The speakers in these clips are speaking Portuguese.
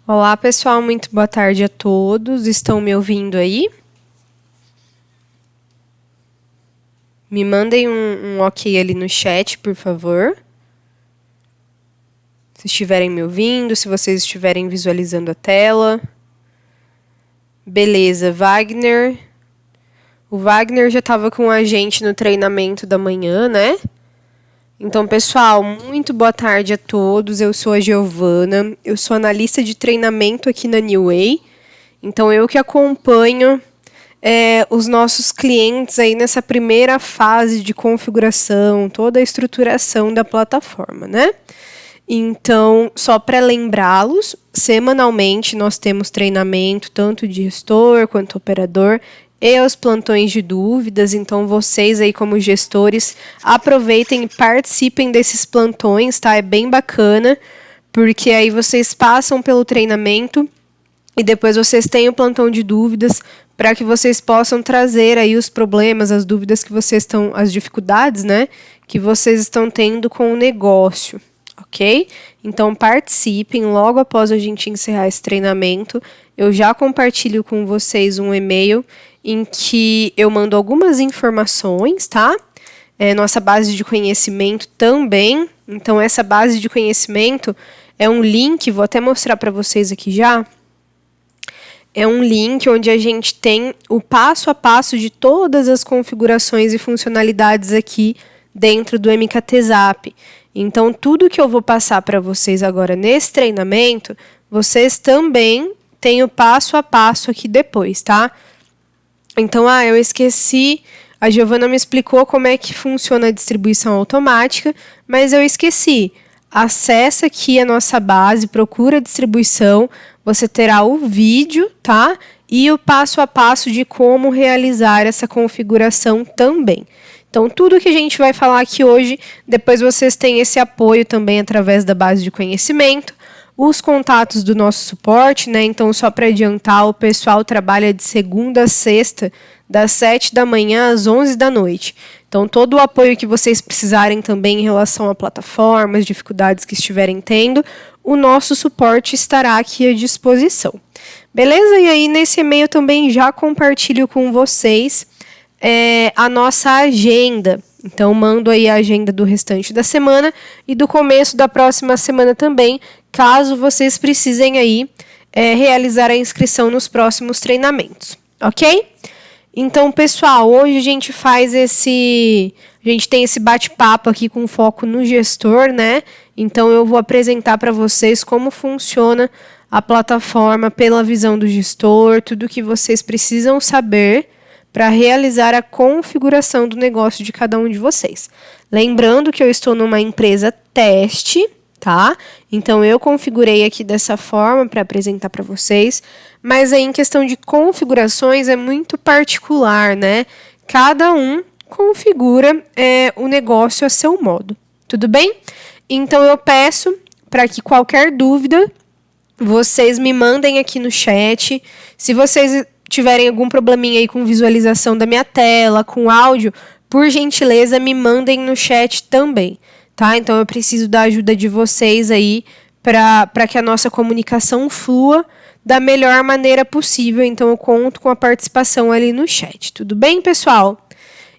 Olá, pessoal, muito boa tarde a todos. Estão me ouvindo aí? Me mandem um ok ali no chat, por favor. Se estiverem me ouvindo, se vocês estiverem visualizando a tela. Beleza, Wagner. O Wagner já estava com a gente no treinamento da manhã, né? Então, pessoal, muito boa tarde a todos. Eu sou a Giovana, eu sou analista de treinamento aqui na New Way. Então, eu que acompanho os nossos clientes aí nessa primeira fase de configuração, toda a estruturação da plataforma, né? Então, só para lembrá-los, semanalmente nós temos treinamento tanto de gestor quanto operador e os plantões de dúvidas. Então, vocês aí como gestores, aproveitem e participem desses plantões, tá? É bem bacana, porque aí vocês passam pelo treinamento e depois vocês têm o plantão de dúvidas para que vocês possam trazer aí os problemas, as dúvidas que vocês estão, as dificuldades, né, que vocês estão tendo com o negócio, ok? Então participem logo após a gente encerrar esse treinamento. Eu já compartilho com vocês um e-mail em que eu mando algumas informações, tá? Nossa base de conhecimento também. Então essa base de conhecimento é um link, vou até mostrar para vocês aqui já. É um link onde a gente tem o passo a passo de todas as configurações e funcionalidades aqui dentro do MKTzap. Então, tudo que eu vou passar para vocês agora nesse treinamento, vocês também têm o passo a passo aqui depois, tá? Então, eu esqueci, a Giovana me explicou como é que funciona a distribuição automática, mas eu esqueci. Acessa aqui a nossa base, procura a distribuição, você terá o vídeo, tá? E o passo a passo de como realizar essa configuração também. Então, tudo que a gente vai falar aqui hoje, depois vocês têm esse apoio também através da base de conhecimento, os contatos do nosso suporte, né? Então, só para adiantar, o pessoal trabalha de segunda a sexta, das 7 da manhã às 11 da noite. Então, todo o apoio que vocês precisarem também em relação à plataforma, as dificuldades que estiverem tendo, o nosso suporte estará aqui à disposição. Beleza? E aí, nesse e-mail também já compartilho com vocês a nossa agenda. Então, mando aí a agenda do restante da semana e do começo da próxima semana também, caso vocês precisem aí realizar a inscrição nos próximos treinamentos, ok? Então, pessoal, hoje a gente a gente tem esse bate-papo aqui com foco no gestor, né? Então, eu vou apresentar para vocês como funciona a plataforma pela visão do gestor, tudo que vocês precisam saber para realizar a configuração do negócio de cada um de vocês. Lembrando que eu estou numa empresa teste, tá? Então, eu configurei aqui dessa forma para apresentar para vocês, mas aí em questão de configurações é muito particular, né? Cada um configura o negócio a seu modo, tudo bem? Então, eu peço para que qualquer dúvida vocês me mandem aqui no chat. Se vocês tiverem algum probleminha aí com visualização da minha tela, com áudio, por gentileza, me mandem no chat também, tá? Então, eu preciso da ajuda de vocês aí para que a nossa comunicação flua da melhor maneira possível. Então, eu conto com a participação ali no chat. Tudo bem, pessoal?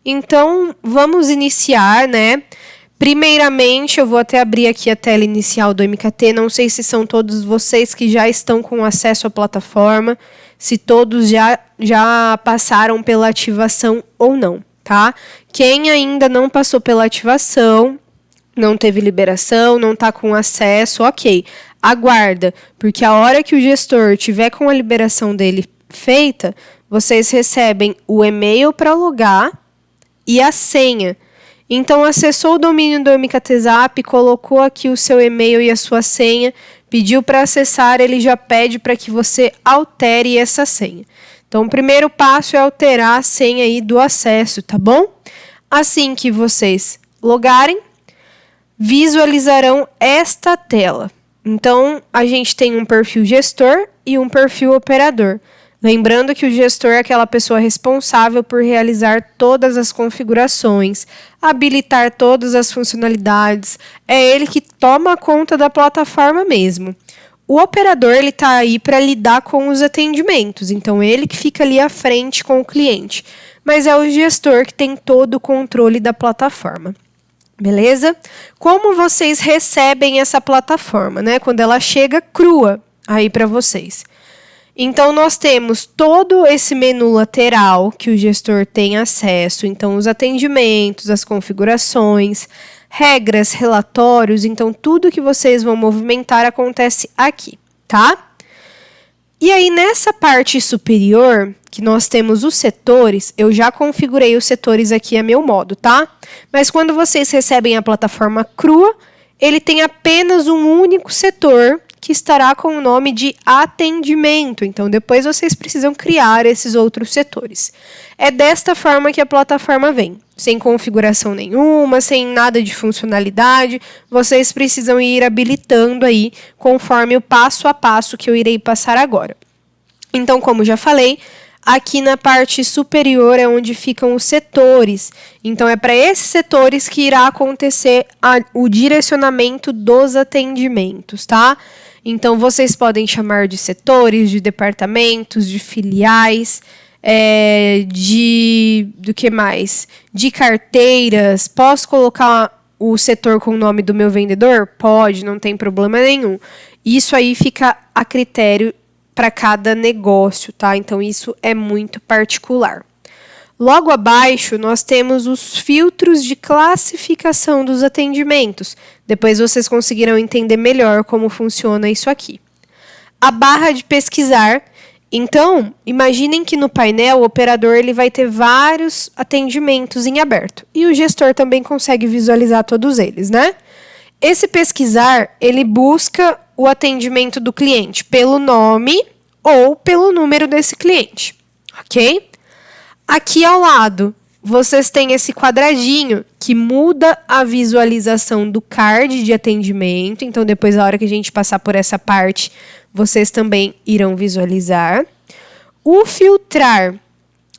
Então, vamos iniciar, né? Primeiramente, eu vou até abrir aqui a tela inicial do MKT. Não sei se são todos vocês que já estão com acesso à plataforma, se todos já passaram pela ativação ou não, tá? Quem ainda não passou pela ativação, não teve liberação, não está com acesso, ok. Aguarda, porque a hora que o gestor tiver com a liberação dele feita, vocês recebem o e-mail para logar e a senha. Então, acessou o domínio do MKTzap, colocou aqui o seu e-mail e a sua senha, pediu para acessar, ele já pede para que você altere essa senha. Então, o primeiro passo é alterar a senha aí do acesso, tá bom? Assim que vocês logarem, visualizarão esta tela. Então, a gente tem um perfil gestor e um perfil operador. Lembrando que o gestor é aquela pessoa responsável por realizar todas as configurações, habilitar todas as funcionalidades, é ele que toma conta da plataforma mesmo. O operador ele está aí para lidar com os atendimentos, então ele que fica ali à frente com o cliente, mas é o gestor que tem todo o controle da plataforma. Beleza? Como vocês recebem essa plataforma, né? Quando ela chega crua aí para vocês. Então, nós temos todo esse menu lateral que o gestor tem acesso. Então, os atendimentos, as configurações, regras, relatórios. Então, tudo que vocês vão movimentar acontece aqui, tá? E aí, nessa parte superior, que nós temos os setores, eu já configurei os setores aqui a meu modo, tá? Mas quando vocês recebem a plataforma crua, ele tem apenas um único setor que estará com o nome de atendimento. Então, depois vocês precisam criar esses outros setores. É desta forma que a plataforma vem. Sem configuração nenhuma, sem nada de funcionalidade. Vocês precisam ir habilitando aí, conforme o passo a passo que eu irei passar agora. Então, como já falei, aqui na parte superior é onde ficam os setores. Então, é para esses setores que irá acontecer o direcionamento dos atendimentos, tá? Então, vocês podem chamar de setores, de departamentos, de filiais, do que mais? De carteiras. Posso colocar o setor com o nome do meu vendedor? Pode, não tem problema nenhum. Isso aí fica a critério para cada negócio, tá? Então, isso é muito particular. Logo abaixo, nós temos os filtros de classificação dos atendimentos. Depois vocês conseguirão entender melhor como funciona isso aqui. A barra de pesquisar. Então, imaginem que no painel o operador ele vai ter vários atendimentos em aberto. E o gestor também consegue visualizar todos eles, né? Esse pesquisar, ele busca o atendimento do cliente pelo nome ou pelo número desse cliente, ok? Aqui ao lado, vocês têm esse quadradinho que muda a visualização do card de atendimento. Então, depois, na hora que a gente passar por essa parte, vocês também irão visualizar. O filtrar,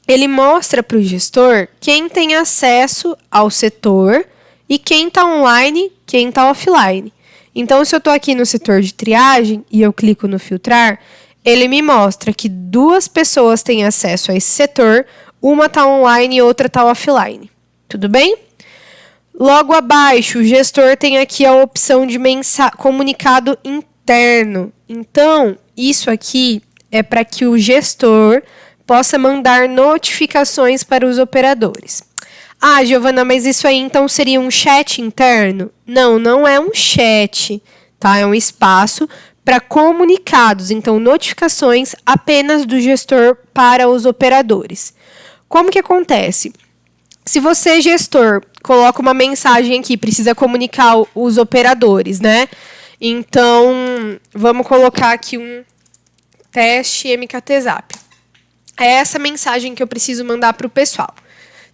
ele mostra para o gestor quem tem acesso ao setor e quem está online, quem está offline. Então, se eu estou aqui no setor de triagem e eu clico no filtrar, ele me mostra que 2 pessoas têm acesso a esse setor, uma está online e outra está offline. Tudo bem? Logo abaixo, o gestor tem aqui a opção de comunicado interno. Então, isso aqui é para que o gestor possa mandar notificações para os operadores. Ah, Giovana, mas isso aí então seria um chat interno? Não, não é um chat, tá? É um espaço para comunicados, então notificações apenas do gestor para os operadores. Como que acontece? Se você, gestor, coloca uma mensagem aqui, precisa comunicar os operadores, né? Então, vamos colocar aqui um teste MKTzap. É essa mensagem que eu preciso mandar para o pessoal.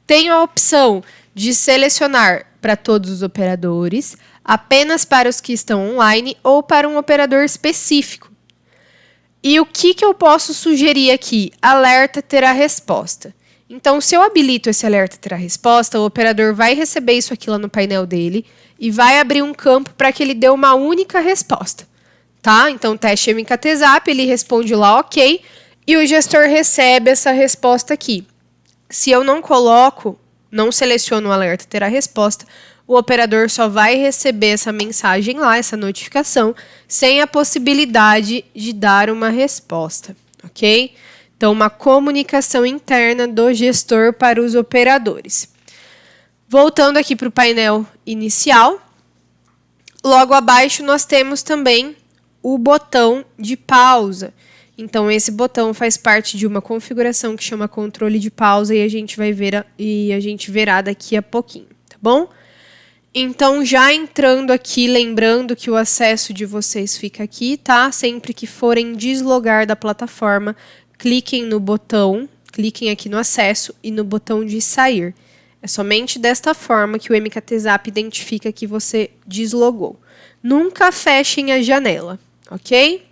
Tenho a opção de selecionar para todos os operadores, apenas para os que estão online ou para um operador específico. E o que eu posso sugerir aqui? Alerta terá resposta. Então, se eu habilito esse alerta terá resposta, o operador vai receber isso aqui lá no painel dele e vai abrir um campo para que ele dê uma única resposta, tá? Então, teste MKTzap, ele responde lá ok e o gestor recebe essa resposta aqui. Se eu não coloco, não seleciono o alerta terá resposta, o operador só vai receber essa mensagem lá, essa notificação, sem a possibilidade de dar uma resposta, ok? Então, uma comunicação interna do gestor para os operadores. Voltando aqui para o painel inicial, logo abaixo nós temos também o botão de pausa. Então, esse botão faz parte de uma configuração que chama controle de pausa e a gente verá daqui a pouquinho, tá bom? Então, já entrando aqui, lembrando que o acesso de vocês fica aqui, tá? Sempre que forem deslogar da plataforma, cliquem no botão, cliquem aqui no acesso e no botão de sair. É somente desta forma que o MKTzap identifica que você deslogou. Nunca fechem a janela, ok?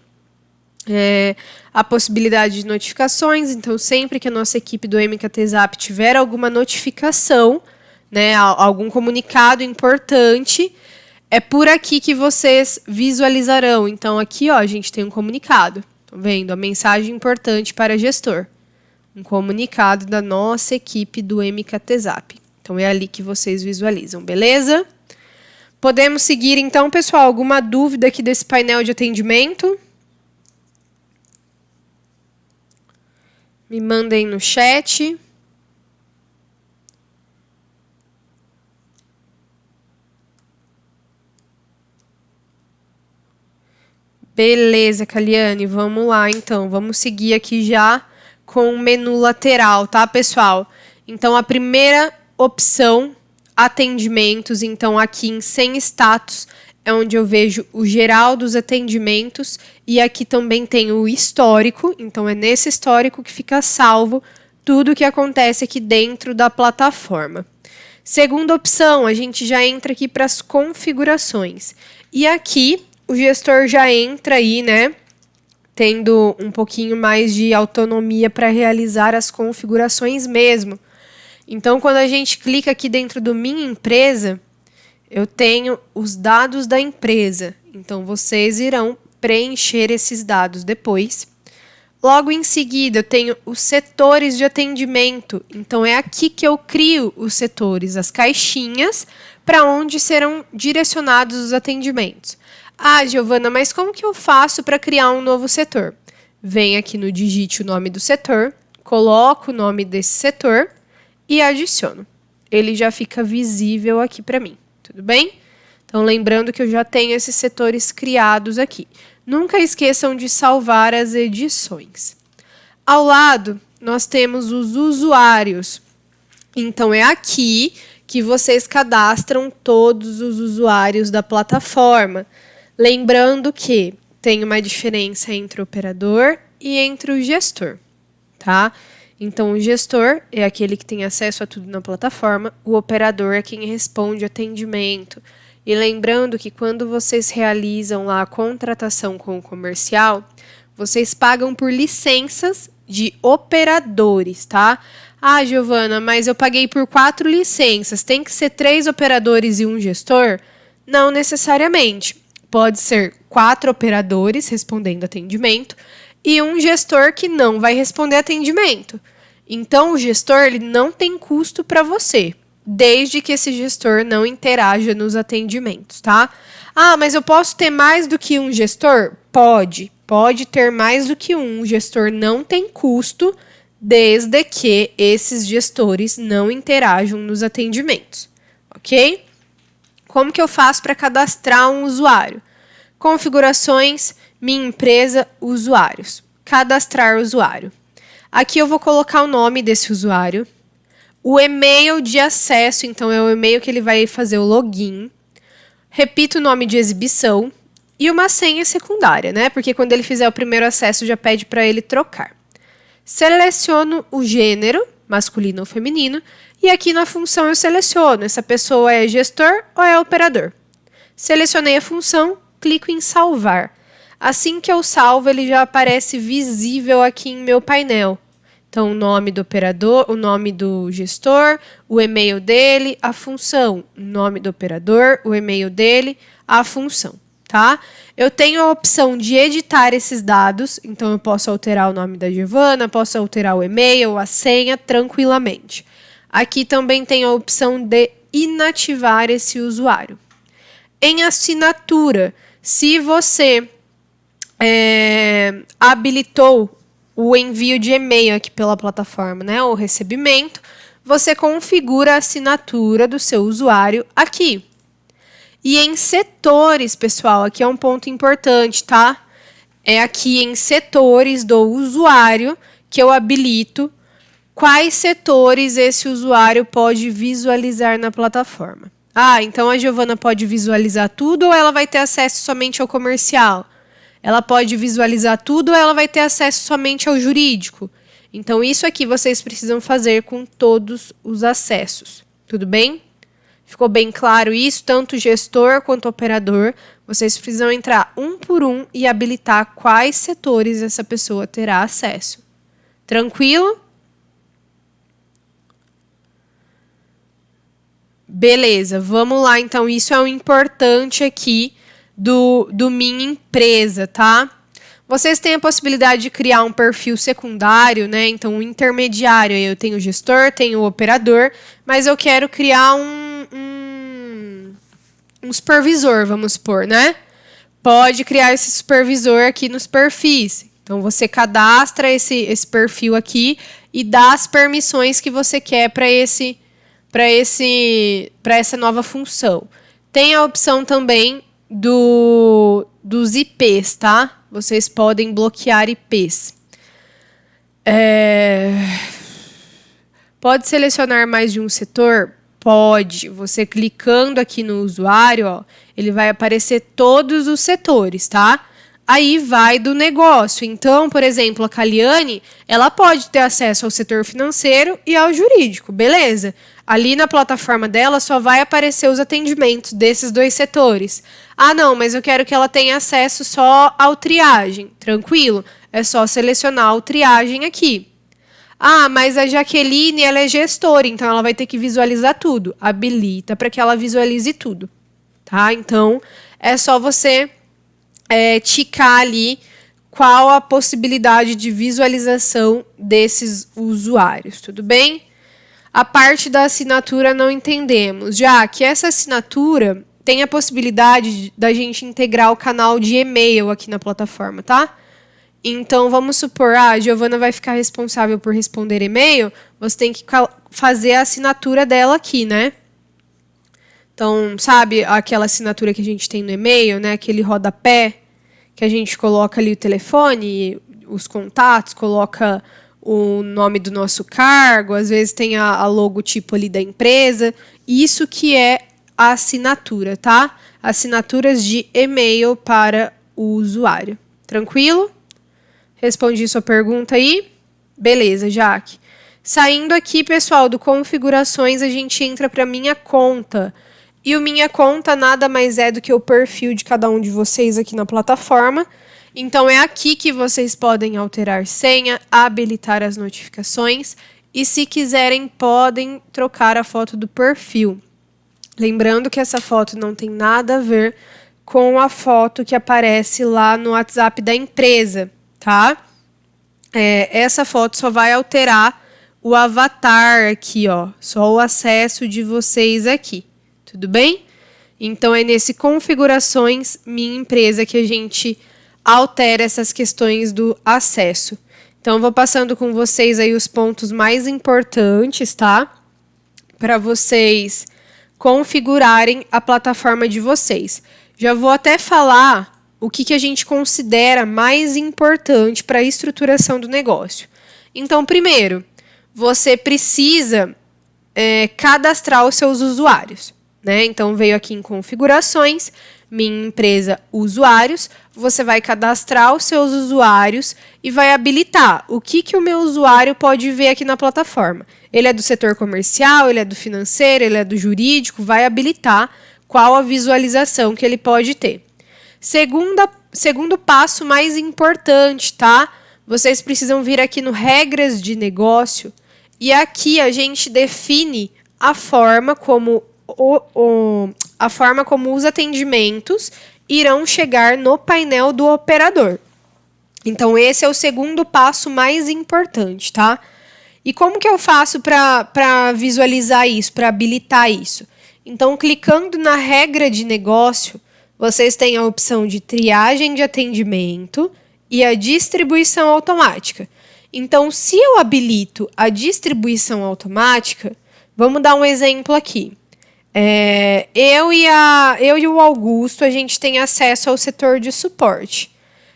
A possibilidade de notificações, então sempre que a nossa equipe do MKTzap tiver alguma notificação, né, algum comunicado importante, é por aqui que vocês visualizarão. Então, aqui, ó, a gente tem um comunicado. Estão vendo? A mensagem importante para gestor. Um comunicado da nossa equipe do MKTzap. Então, é ali que vocês visualizam, beleza? Podemos seguir, então, pessoal. Alguma dúvida aqui desse painel de atendimento? Me mandem no chat. Beleza, Caliane, vamos lá, então. Vamos seguir aqui já com o menu lateral, tá, pessoal? Então, a primeira opção, atendimentos. Então, aqui em sem status, é onde eu vejo o geral dos atendimentos. E aqui também tem o histórico. Então, é nesse histórico que fica salvo tudo o que acontece aqui dentro da plataforma. Segunda opção, a gente já entra aqui para as configurações. E aqui o gestor já entra aí, né, tendo um pouquinho mais de autonomia para realizar as configurações mesmo. Então, quando a gente clica aqui dentro do Minha Empresa, eu tenho os dados da empresa. Então, vocês irão preencher esses dados depois. Logo em seguida, eu tenho os setores de atendimento. Então, é aqui que eu crio os setores, as caixinhas, para onde serão direcionados os atendimentos. Ah, Giovana, mas como que eu faço para criar um novo setor? Vem aqui no digite o nome do setor, coloco o nome desse setor e adiciono. Ele já fica visível aqui para mim, tudo bem? Então, lembrando que eu já tenho esses setores criados aqui. Nunca esqueçam de salvar as edições. Ao lado, nós temos os usuários. Então, é aqui que vocês cadastram todos os usuários da plataforma. Lembrando que tem uma diferença entre o operador e entre o gestor, tá? Então, o gestor é aquele que tem acesso a tudo na plataforma, o operador é quem responde atendimento. E lembrando que quando vocês realizam lá a contratação com o comercial, vocês pagam por licenças de operadores, tá? Ah, Giovana, mas eu paguei por 4 licenças, tem que ser 3 operadores e um gestor? Não necessariamente. Pode ser 4 operadores respondendo atendimento e um gestor que não vai responder atendimento. Então, o gestor ele não tem custo para você, desde que esse gestor não interaja nos atendimentos, tá? Ah, mas eu posso ter mais do que um gestor? Pode ter mais do que um. O gestor não tem custo, desde que esses gestores não interajam nos atendimentos, ok? Como que eu faço para cadastrar um usuário? Configurações, Minha Empresa, usuários. Cadastrar usuário. Aqui eu vou colocar o nome desse usuário. O e-mail de acesso, então é o e-mail que ele vai fazer o login. Repito o nome de exibição. E uma senha secundária, né? Porque quando ele fizer o primeiro acesso já pede para ele trocar. Seleciono o gênero, masculino ou feminino. E aqui na função eu seleciono, essa pessoa é gestor ou é operador. Selecionei a função, clico em salvar. Assim que eu salvo, ele já aparece visível aqui em meu painel. Então, o nome do operador, o nome do gestor, o e-mail dele, a função. O nome do operador, o e-mail dele, a função, tá? Eu tenho a opção de editar esses dados, então eu posso alterar o nome da Giovana, posso alterar o e-mail, a senha, tranquilamente. Aqui também tem a opção de inativar esse usuário. Em assinatura, se você habilitou o envio de e-mail aqui pela plataforma, né, o recebimento, você configura a assinatura do seu usuário aqui. E em setores, pessoal, aqui é um ponto importante, tá? É aqui em setores do usuário que eu habilito quais setores esse usuário pode visualizar na plataforma. Ah, então a Giovana pode visualizar tudo ou ela vai ter acesso somente ao comercial? Ela pode visualizar tudo ou ela vai ter acesso somente ao jurídico? Então, isso aqui vocês precisam fazer com todos os acessos. Tudo bem? Ficou bem claro isso? Tanto gestor quanto operador, vocês precisam entrar um por um e habilitar quais setores essa pessoa terá acesso. Tranquilo? Beleza, vamos lá. Então, isso é o importante aqui do Minha Empresa, tá? Vocês têm a possibilidade de criar um perfil secundário, né? Então, um intermediário, eu tenho o gestor, tenho o operador, mas eu quero criar um supervisor, vamos supor, né? Pode criar esse supervisor aqui nos perfis. Então, você cadastra esse perfil aqui e dá as permissões que você quer para essa nova função. Tem a opção também dos IPs, tá? Vocês podem bloquear IPs. Pode selecionar mais de um setor? Pode. Você clicando aqui no usuário, ó, ele vai aparecer todos os setores, tá? Aí vai do negócio. Então, por exemplo, a Caliane, ela pode ter acesso ao setor financeiro e ao jurídico, beleza? Ali na plataforma dela só vai aparecer os atendimentos desses dois setores. Ah, não, mas eu quero que ela tenha acesso só ao triagem. Tranquilo, é só selecionar o triagem aqui. Ah, mas a Jaqueline, ela é gestora, então ela vai ter que visualizar tudo. Habilita para que ela visualize tudo, tá? Então, é só você ticar ali qual a possibilidade de visualização desses usuários, tudo bem? A parte da assinatura não entendemos, já que essa assinatura tem a possibilidade da gente integrar o canal de e-mail aqui na plataforma, tá? Então, vamos supor, a Giovana vai ficar responsável por responder e-mail, você tem que fazer a assinatura dela aqui, né? Então, sabe aquela assinatura que a gente tem no e-mail, né? Aquele rodapé que a gente coloca ali o telefone, os contatos, coloca o nome do nosso cargo, às vezes tem a logotipo ali da empresa. Isso que é a assinatura, tá? Assinaturas de e-mail para o usuário. Tranquilo? Respondi sua pergunta aí? Beleza, Jaque. Saindo aqui, pessoal, do configurações, a gente entra para minha conta. E o Minha Conta nada mais é do que o perfil de cada um de vocês aqui na plataforma. Então, é aqui que vocês podem alterar senha, habilitar as notificações e, se quiserem, podem trocar a foto do perfil. Lembrando que essa foto não tem nada a ver com a foto que aparece lá no WhatsApp da empresa, tá? Essa foto só vai alterar o avatar aqui, ó, só o acesso de vocês aqui, tudo bem? Então, é nesse configurações Minha Empresa que a gente altera essas questões do acesso. Então, vou passando com vocês aí os pontos mais importantes, tá? Para vocês configurarem a plataforma de vocês. Já vou até falar o que a gente considera mais importante para a estruturação do negócio. Então, primeiro, você precisa cadastrar os seus usuários, né? Então, veio aqui em configurações, Minha Empresa Usuários, você vai cadastrar os seus usuários e vai habilitar o que o meu usuário pode ver aqui na plataforma. Ele é do setor comercial, ele é do financeiro, ele é do jurídico, vai habilitar qual a visualização que ele pode ter. Segundo passo mais importante, tá? Vocês precisam vir aqui no Regras de Negócio e aqui a gente define a forma como os atendimentos irão chegar no painel do operador. Então, esse é o segundo passo mais importante, tá? E como que eu faço para visualizar isso, para habilitar isso? Então, clicando na regra de negócio, vocês têm a opção de triagem de atendimento e a distribuição automática. Então, se eu habilito a distribuição automática, vamos dar um exemplo aqui. Eu e o Augusto, a gente tem acesso ao setor de suporte.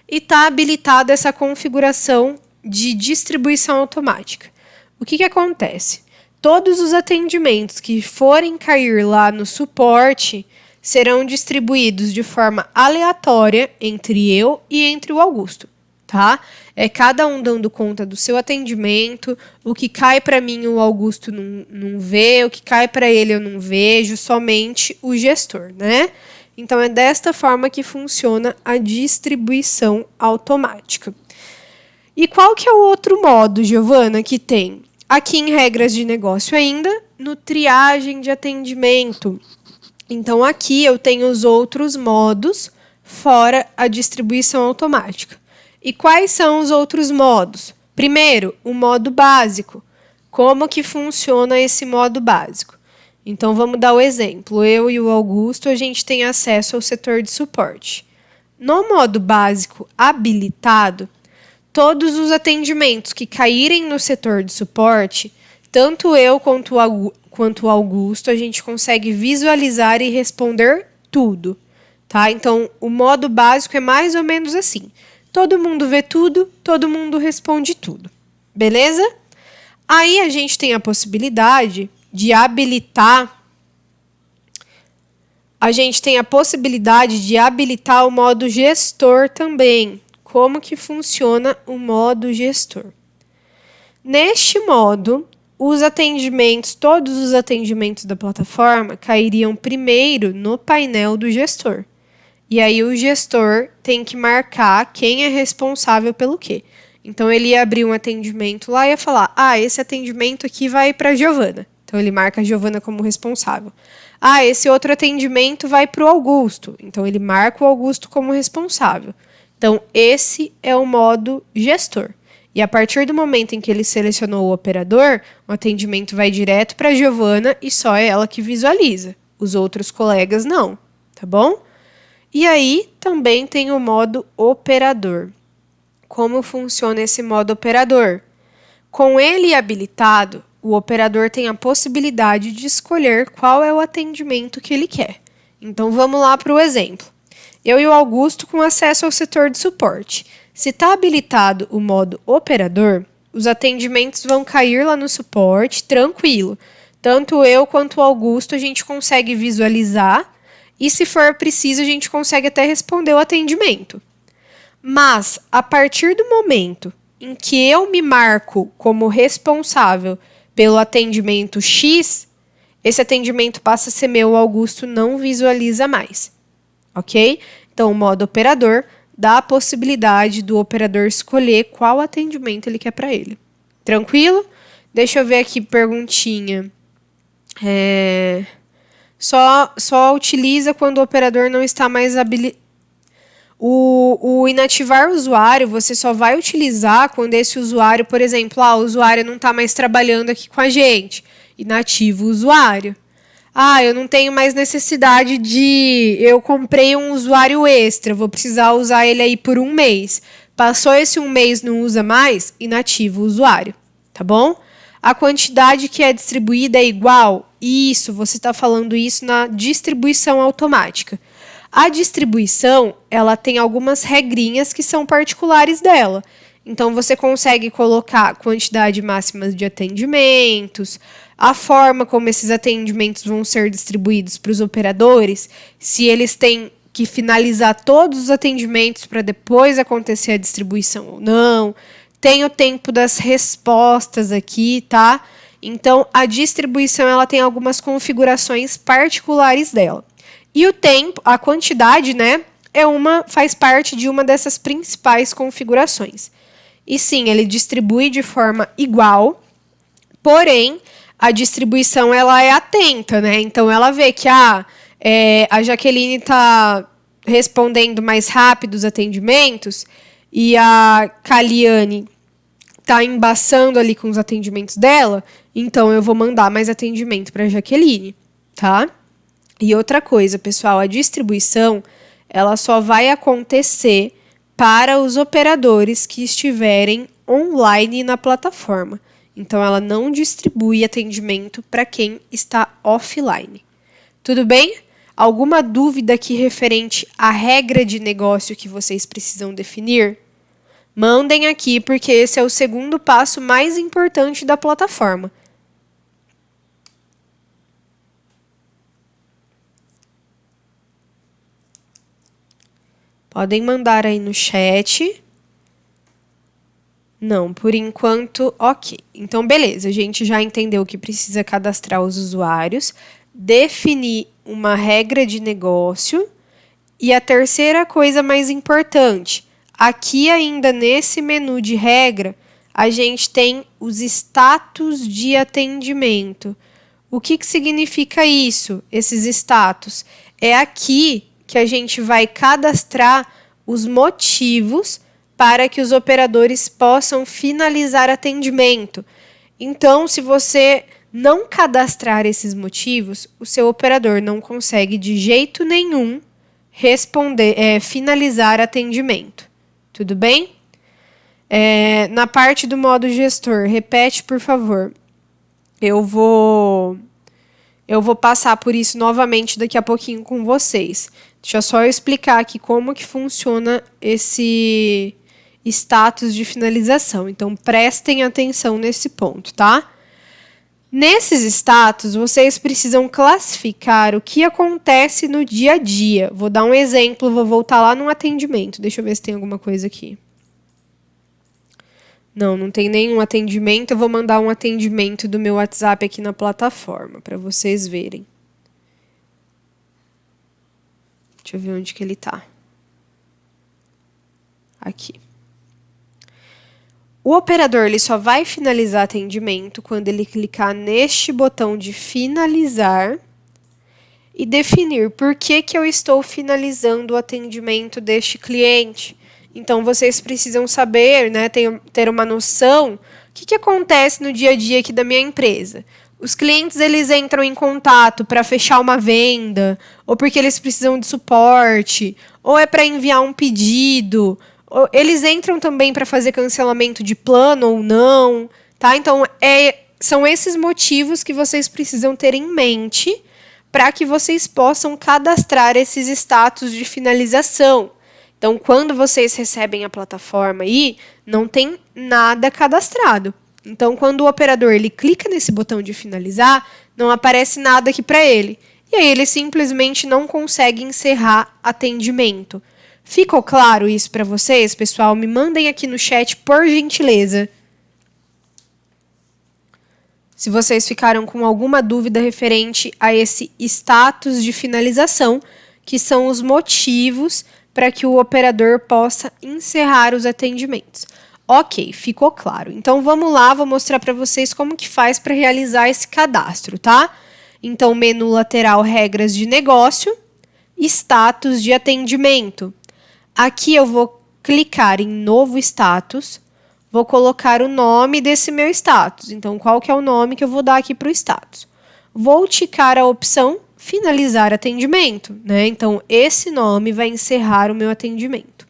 E está habilitada essa configuração de distribuição automática. O que acontece? Todos os atendimentos que forem cair lá no suporte serão distribuídos de forma aleatória entre eu e entre o Augusto, tá? É cada um dando conta do seu atendimento, o que cai para mim o Augusto não vê, o que cai para ele eu não vejo, somente o gestor, né? Então, é desta forma que funciona a distribuição automática. E qual que é o outro modo, Giovana, que tem? Aqui em regras de negócio ainda, no triagem de atendimento. Então, aqui eu tenho os outros modos, fora a distribuição automática. E quais são os outros modos? Primeiro, o modo básico. Como que funciona esse modo básico? Então, vamos dar o exemplo. Eu e o Augusto, a gente tem acesso ao setor de suporte. No modo básico habilitado, todos os atendimentos que caírem no setor de suporte, tanto eu quanto o Augusto, a gente consegue visualizar e responder tudo, tá? Então, o modo básico é mais ou menos assim. Todo mundo vê tudo, todo mundo responde tudo. Beleza? Aí a gente tem a possibilidade de habilitar. A gente tem a possibilidade de habilitar o modo gestor também. Como que funciona o modo gestor? Neste modo, todos os atendimentos da plataforma cairiam primeiro no painel do gestor. E aí o gestor tem que marcar quem é responsável pelo quê. Então ele ia abrir um atendimento lá e ia falar: esse atendimento aqui vai para a Giovana. Então ele marca a Giovana como responsável. Esse outro atendimento vai para o Augusto. Então ele marca o Augusto como responsável. Então esse é o modo gestor. E a partir do momento em que ele selecionou o operador, o atendimento vai direto para a Giovana e só é ela que visualiza. Os outros colegas não, tá bom? E aí também tem o modo operador. Como funciona esse modo operador? Com ele habilitado, o operador tem a possibilidade de escolher qual é o atendimento que ele quer. Então vamos lá para o exemplo. Eu e o Augusto com acesso ao setor de suporte. Se está habilitado o modo operador, os atendimentos vão cair lá no suporte, tranquilo. Tanto eu quanto o Augusto a gente consegue visualizar e, se for preciso, a gente consegue até responder o atendimento. Mas, a partir do momento em que eu me marco como responsável pelo atendimento X, esse atendimento passa a ser meu, o Augusto não visualiza mais. Ok? Então, o modo operador dá a possibilidade do operador escolher qual atendimento ele quer para ele. Tranquilo? Deixa eu ver aqui, perguntinha. Só utiliza quando o operador não está mais habilitado. O inativar usuário, você só vai utilizar quando esse usuário, por exemplo, o usuário não está mais trabalhando aqui com a gente. Inativa o usuário. Eu não tenho mais necessidade eu comprei um usuário extra, vou precisar usar ele aí por 1 mês. Passou esse 1 mês, não usa mais, inativa o usuário, tá bom? A quantidade que é distribuída é igual? Isso, você está falando isso na distribuição automática. A distribuição, ela tem algumas regrinhas que são particulares dela. Então, você consegue colocar quantidade máxima de atendimentos, a forma como esses atendimentos vão ser distribuídos para os operadores, se eles têm que finalizar todos os atendimentos para depois acontecer a distribuição ou não. Tem o tempo das respostas aqui, tá? Então, a distribuição ela tem algumas configurações particulares dela. E o tempo, a quantidade, né, faz parte de uma dessas principais configurações. E sim, ele distribui de forma igual, porém, a distribuição ela é atenta, né? Então, ela vê que a Jaqueline está respondendo mais rápido os atendimentos e a Caliane está embaçando ali com os atendimentos dela, então eu vou mandar mais atendimento para a Jaqueline, tá? E outra coisa, pessoal, a distribuição ela só vai acontecer para os operadores que estiverem online na plataforma. Então, ela não distribui atendimento para quem está offline. Tudo bem? Alguma dúvida aqui referente à regra de negócio que vocês precisam definir? Mandem aqui, porque esse é o segundo passo mais importante da plataforma. Podem mandar aí no chat. Não, por enquanto, ok. Então, beleza, a gente já entendeu que precisa cadastrar os usuários, definir uma regra de negócio. E a terceira coisa mais importante, aqui ainda nesse menu de regra, a gente tem os status de atendimento. O que significa isso, esses status? É aqui que a gente vai cadastrar os motivos para que os operadores possam finalizar atendimento. Então, se você não cadastrar esses motivos, o seu operador não consegue de jeito nenhum finalizar atendimento. Tudo bem? Na parte do modo gestor, repete, por favor. Eu vou passar por isso novamente daqui a pouquinho com vocês. Deixa eu só explicar aqui como que funciona esse status de finalização. Então, prestem atenção nesse ponto, tá? Nesses status, vocês precisam classificar o que acontece no dia a dia. Vou dar um exemplo, vou voltar lá no atendimento. Deixa eu ver se tem alguma coisa aqui. Não tem nenhum atendimento. Eu vou mandar um atendimento do meu WhatsApp aqui na plataforma, para vocês verem. Deixa eu ver onde que ele tá. Aqui. O operador ele só vai finalizar atendimento quando ele clicar neste botão de finalizar e definir por que eu estou finalizando o atendimento deste cliente. Então, vocês precisam saber, né, ter uma noção, o que acontece no dia a dia aqui da minha empresa. Os clientes, eles entram em contato para fechar uma venda, ou porque eles precisam de suporte, ou é para enviar um pedido, ou eles entram também para fazer cancelamento de plano ou não, tá? Então, são esses motivos que vocês precisam ter em mente para que vocês possam cadastrar esses status de finalização. Então, quando vocês recebem a plataforma aí, não tem nada cadastrado. Então, quando o operador ele clica nesse botão de finalizar, não aparece nada aqui para ele. E aí ele simplesmente não consegue encerrar atendimento. Ficou claro isso para vocês, pessoal? Me mandem aqui no chat, por gentileza. Se vocês ficaram com alguma dúvida referente a esse status de finalização, que são os motivos para que o operador possa encerrar os atendimentos. Ok, ficou claro. Então, vamos lá, vou mostrar para vocês como que faz para realizar esse cadastro, tá? Então, menu lateral, regras de negócio, status de atendimento. Aqui eu vou clicar em novo status, vou colocar o nome desse meu status. Então, qual que é o nome que eu vou dar aqui para o status? Vou ticar a opção finalizar atendimento, né? Então, esse nome vai encerrar o meu atendimento.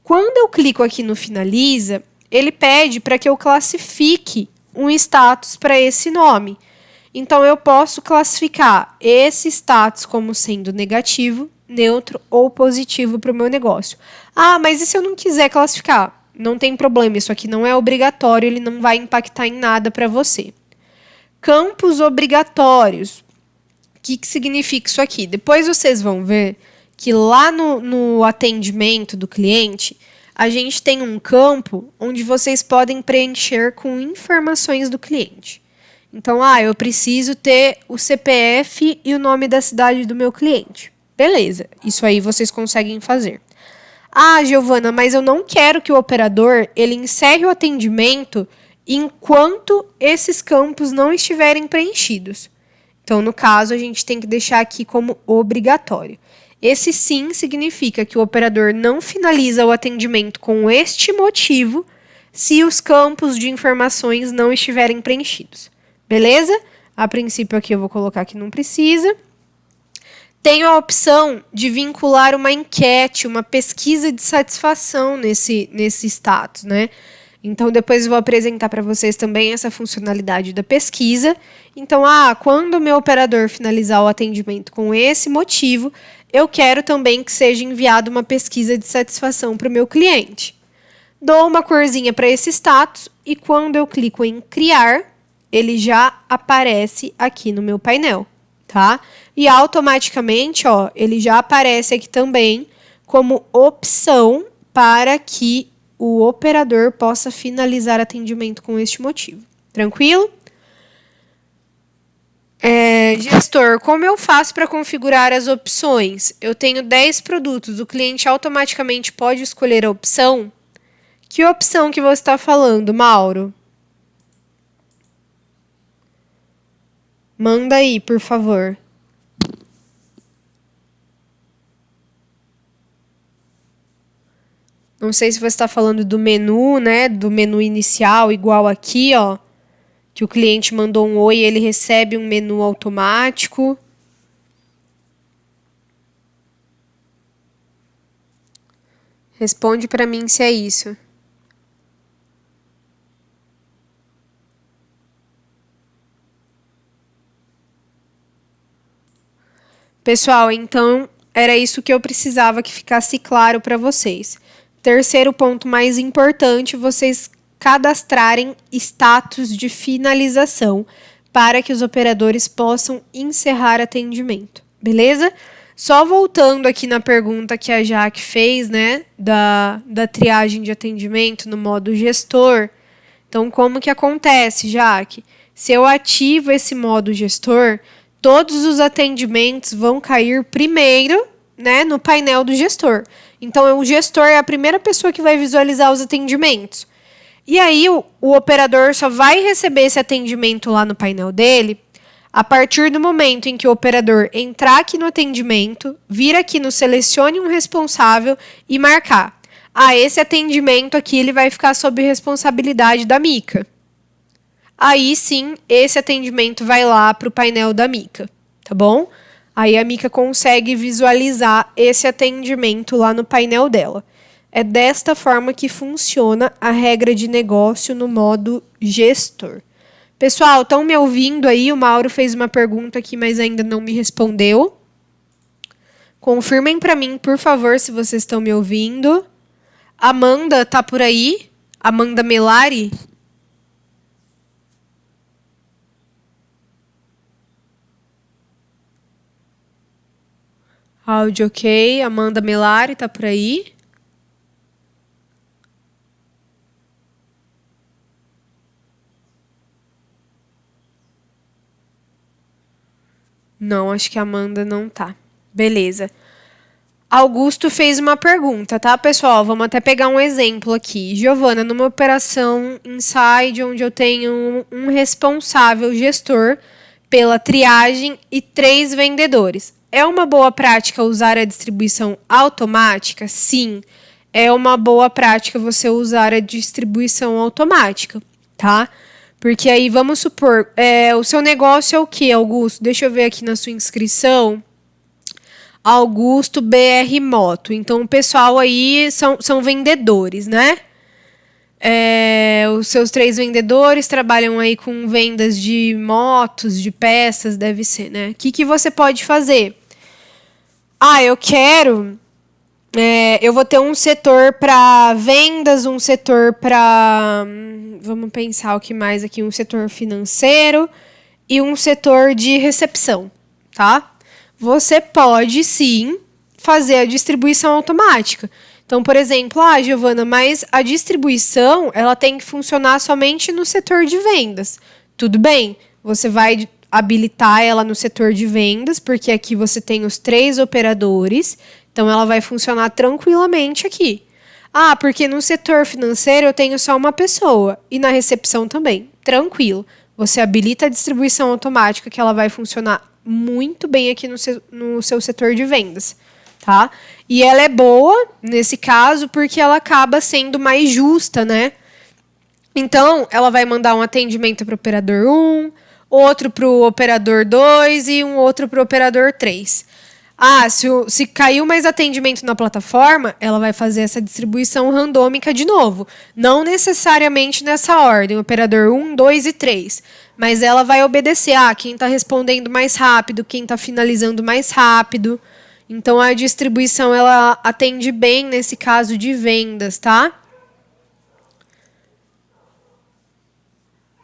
Quando eu clico aqui no finaliza, ele pede para que eu classifique um status para esse nome. Então, eu posso classificar esse status como sendo negativo, neutro ou positivo para o meu negócio. Ah, mas e se eu não quiser classificar? Não tem problema, isso aqui não é obrigatório, ele não vai impactar em nada para você. Campos obrigatórios. O que significa isso aqui? Depois vocês vão ver que lá no atendimento do cliente, a gente tem um campo onde vocês podem preencher com informações do cliente. Então, eu preciso ter o CPF e o nome da cidade do meu cliente. Beleza, isso aí vocês conseguem fazer. Ah, Giovana, mas eu não quero que o operador ele encerre o atendimento enquanto esses campos não estiverem preenchidos. Então, no caso, a gente tem que deixar aqui como obrigatório. Esse sim significa que o operador não finaliza o atendimento com este motivo se os campos de informações não estiverem preenchidos. Beleza? A princípio aqui eu vou colocar que não precisa. Tenho a opção de vincular uma enquete, uma pesquisa de satisfação nesse status, né? Então, depois eu vou apresentar para vocês também essa funcionalidade da pesquisa. Então, quando o meu operador finalizar o atendimento com esse motivo, eu quero também que seja enviada uma pesquisa de satisfação para o meu cliente. Dou uma corzinha para esse status e quando eu clico em criar, ele já aparece aqui no meu painel, tá? E automaticamente, ele já aparece aqui também como opção para que o operador possa finalizar atendimento com este motivo. Tranquilo? Gestor, como eu faço para configurar as opções? Eu tenho 10 produtos, o cliente automaticamente pode escolher a opção? Que opção que você está falando, Mauro? Manda aí, por favor. Não sei se você está falando do menu, né? Do menu inicial, igual aqui, ó. Que o cliente mandou um oi e ele recebe um menu automático. Responde para mim se é isso. Pessoal, então era isso que eu precisava que ficasse claro para vocês. Terceiro ponto mais importante, vocês cadastrarem status de finalização para que os operadores possam encerrar atendimento, beleza? Só voltando aqui na pergunta que a Jaque fez, né, da triagem de atendimento no modo gestor. Então, como que acontece, Jaque? Se eu ativo esse modo gestor, todos os atendimentos vão cair primeiro, né, no painel do gestor. Então, o gestor é a primeira pessoa que vai visualizar os atendimentos. E aí, o operador só vai receber esse atendimento lá no painel dele a partir do momento em que o operador entrar aqui no atendimento, vir aqui no selecione um responsável e marcar. Esse atendimento aqui ele vai ficar sob responsabilidade da Mica. Aí sim, esse atendimento vai lá para o painel da Mica, tá bom? Aí a Mica consegue visualizar esse atendimento lá no painel dela. É desta forma que funciona a regra de negócio no modo gestor. Pessoal, estão me ouvindo aí? O Mauro fez uma pergunta aqui, mas ainda não me respondeu. Confirmem para mim, por favor, se vocês estão me ouvindo. Amanda tá por aí? Amanda Melari? Áudio ok. Amanda Melari tá por aí? Não, acho que a Amanda não tá. Beleza. Augusto fez uma pergunta, tá, pessoal? Vamos até pegar um exemplo aqui. Giovana, numa operação inside, onde eu tenho um responsável gestor pela triagem e 3 vendedores. É uma boa prática usar a distribuição automática? Sim, é uma boa prática você usar a distribuição automática, tá? Porque aí, vamos supor, o seu negócio é o quê, Augusto? Deixa eu ver aqui na sua inscrição. Augusto BR Moto. Então, o pessoal aí são vendedores, né? Os seus 3 vendedores trabalham aí com vendas de motos, de peças, deve ser, né? O que você pode fazer? Eu quero... eu vou ter um setor para vendas, um setor para... Vamos pensar o que mais aqui. Um setor financeiro e um setor de recepção, tá? Você pode, sim, fazer a distribuição automática. Então, por exemplo, Giovana, mas a distribuição ela tem que funcionar somente no setor de vendas. Tudo bem, você vai habilitar ela no setor de vendas, porque aqui você tem os 3 operadores, então ela vai funcionar tranquilamente aqui. Porque no setor financeiro eu tenho só uma pessoa, e na recepção também. Tranquilo, você habilita a distribuição automática, que ela vai funcionar muito bem aqui no seu setor de vendas, tá? E ela é boa, nesse caso, porque ela acaba sendo mais justa, né? Então, ela vai mandar um atendimento para o operador 1, outro para o operador 2 e um outro para o operador 3. Se caiu mais atendimento na plataforma, ela vai fazer essa distribuição randômica de novo. Não necessariamente nessa ordem, operador 1, 2 e 3. Mas ela vai obedecer quem está respondendo mais rápido, quem está finalizando mais rápido. Então, a distribuição ela atende bem nesse caso de vendas, tá?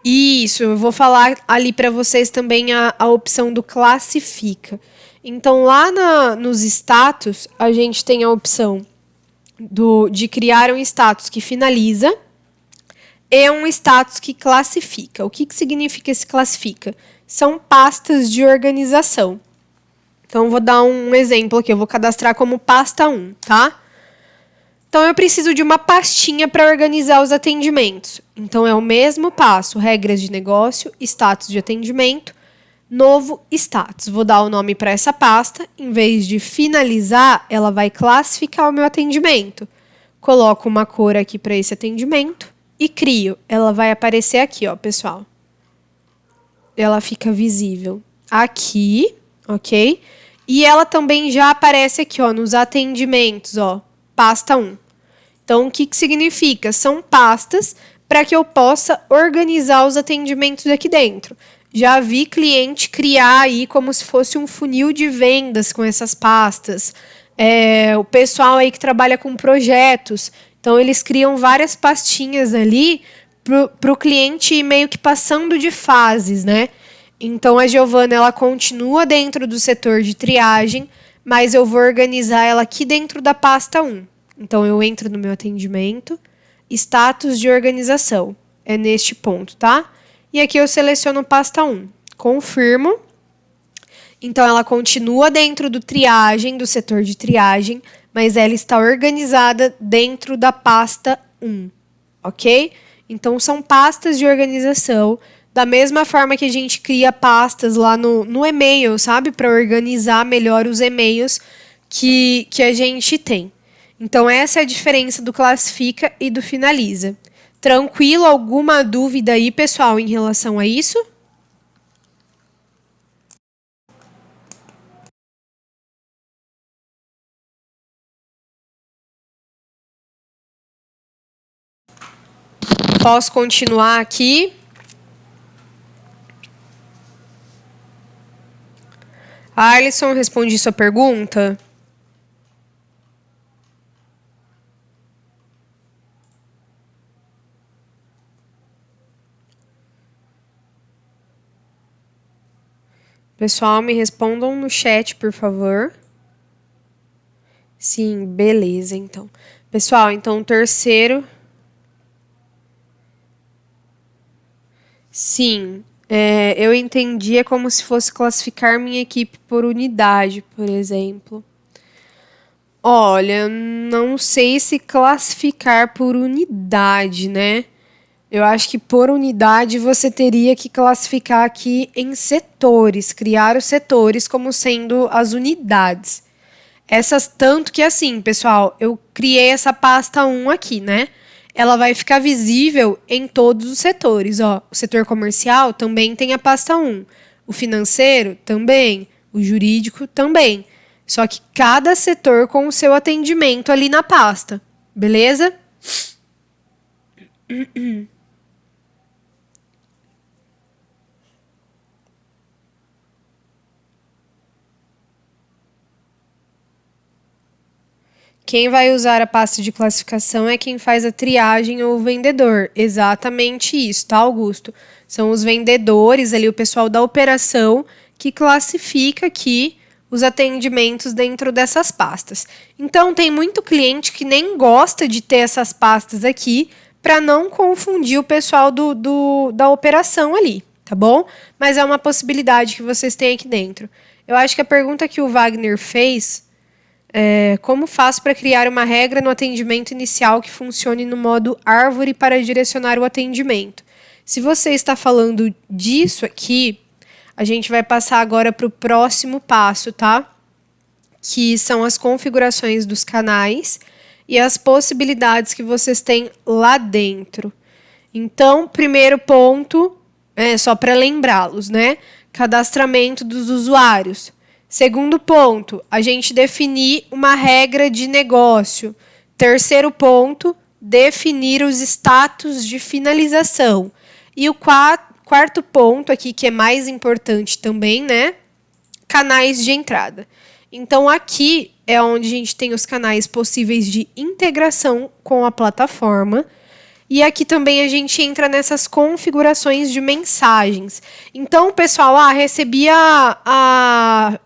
Isso, eu vou falar ali para vocês também a opção do classifica. Então, lá nos status, a gente tem a opção de criar um status que finaliza e um status que classifica. O que significa esse classifica? São pastas de organização. Então, vou dar um exemplo aqui. Eu vou cadastrar como pasta 1, tá? Então, eu preciso de uma pastinha para organizar os atendimentos. Então, é o mesmo passo. Regras de negócio, status de atendimento, Novo status. Vou dar o nome para essa pasta. Em vez de finalizar, ela vai classificar o meu atendimento. Coloco uma cor aqui para esse atendimento e crio. Ela vai aparecer aqui, ó, pessoal. Ela fica visível aqui, ok? E ela também já aparece aqui, ó, nos atendimentos, ó, pasta 1. Então, o que significa? São pastas para que eu possa organizar os atendimentos aqui dentro. Já vi cliente criar aí como se fosse um funil de vendas com essas pastas. O pessoal aí que trabalha com projetos, então eles criam várias pastinhas ali para o cliente ir meio que passando de fases, né? Então a Giovana, ela continua dentro do setor de triagem, mas eu vou organizar ela aqui dentro da pasta 1. Então eu entro no meu atendimento, status de organização, é neste ponto, tá? E aqui eu seleciono pasta 1, confirmo. Então, ela continua dentro do triagem, do setor de triagem, mas ela está organizada dentro da pasta 1, ok? Então, são pastas de organização, da mesma forma que a gente cria pastas lá no e-mail, sabe? Para organizar melhor os e-mails que a gente tem. Então, essa é a diferença do classifica e do finaliza. Tranquilo? Alguma dúvida aí, pessoal, em relação a isso? Posso continuar aqui? Alisson, respondi sua pergunta? Pessoal, me respondam no chat, por favor. Sim, beleza, então. Pessoal, então o terceiro... Sim, eu entendi, é como se fosse classificar minha equipe por unidade, por exemplo. Olha, não sei se classificar por unidade, né? Eu acho que por unidade você teria que classificar aqui em setores, criar os setores como sendo as unidades. Essas, tanto que assim, pessoal, eu criei essa pasta 1 aqui, né? Ela vai ficar visível em todos os setores, ó. O setor comercial também tem a pasta 1. O financeiro também. O jurídico também. Só que cada setor com o seu atendimento ali na pasta. Beleza? Quem vai usar a pasta de classificação é quem faz a triagem ou o vendedor. Exatamente isso, tá, Augusto? São os vendedores ali, o pessoal da operação, que classifica aqui os atendimentos dentro dessas pastas. Então, tem muito cliente que nem gosta de ter essas pastas aqui para não confundir o pessoal da operação ali, tá bom? Mas é uma possibilidade que vocês têm aqui dentro. Eu acho que a pergunta que o Wagner fez... como faço para criar uma regra no atendimento inicial que funcione no modo árvore para direcionar o atendimento? Se você está falando disso aqui, a gente vai passar agora para o próximo passo, tá? Que são as configurações dos canais e as possibilidades que vocês têm lá dentro. Então, primeiro ponto, só para lembrá-los, né? Cadastramento dos usuários. Segundo ponto, a gente definir uma regra de negócio. Terceiro ponto, definir os status de finalização. E o quarto ponto aqui, que é mais importante também, né? Canais de entrada. Então, aqui é onde a gente tem os canais possíveis de integração com a plataforma. E aqui também a gente entra nessas configurações de mensagens. Então, pessoal, recebi a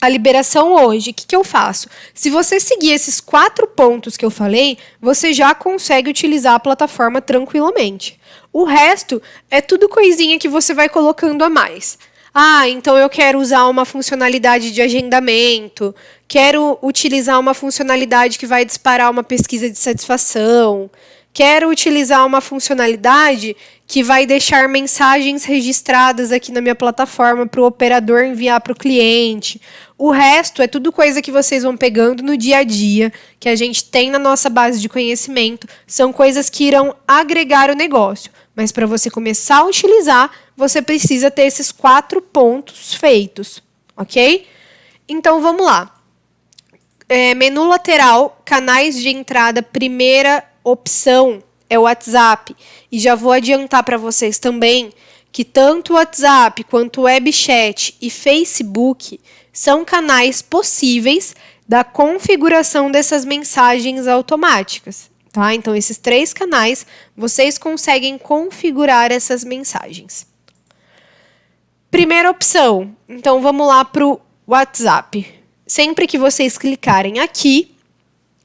liberação hoje, o que eu faço? Se você seguir esses 4 pontos que eu falei, você já consegue utilizar a plataforma tranquilamente. O resto é tudo coisinha que você vai colocando a mais. Então eu quero usar uma funcionalidade de agendamento, quero utilizar uma funcionalidade que vai disparar uma pesquisa de satisfação, Quero utilizar uma funcionalidade que vai deixar mensagens registradas aqui na minha plataforma para o operador enviar para o cliente. O resto é tudo coisa que vocês vão pegando no dia a dia, que a gente tem na nossa base de conhecimento. São coisas que irão agregar o negócio. Mas para você começar a utilizar, você precisa ter esses 4 pontos feitos, ok? Então, vamos lá. Menu lateral, canais de entrada, primeira opção é o WhatsApp. E já vou adiantar para vocês também que tanto o WhatsApp quanto o WebChat e Facebook são canais possíveis da configuração dessas mensagens automáticas, tá? Então, esses 3 canais, vocês conseguem configurar essas mensagens. Primeira opção, então vamos lá para o WhatsApp. Sempre que vocês clicarem aqui,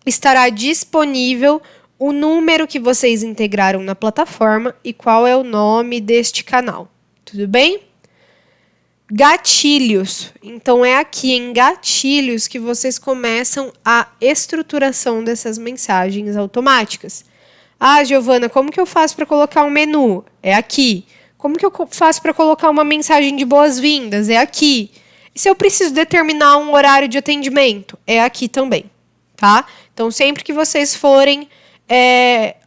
estará disponível o número que vocês integraram na plataforma e qual é o nome deste canal. Tudo bem? Gatilhos. Então, é aqui em gatilhos que vocês começam a estruturação dessas mensagens automáticas. Ah, Giovana, como que eu faço para colocar um menu? É aqui. Como que eu faço para colocar uma mensagem de boas-vindas? É aqui. E se eu preciso determinar um horário de atendimento? É aqui também, tá? Então, sempre que vocês forem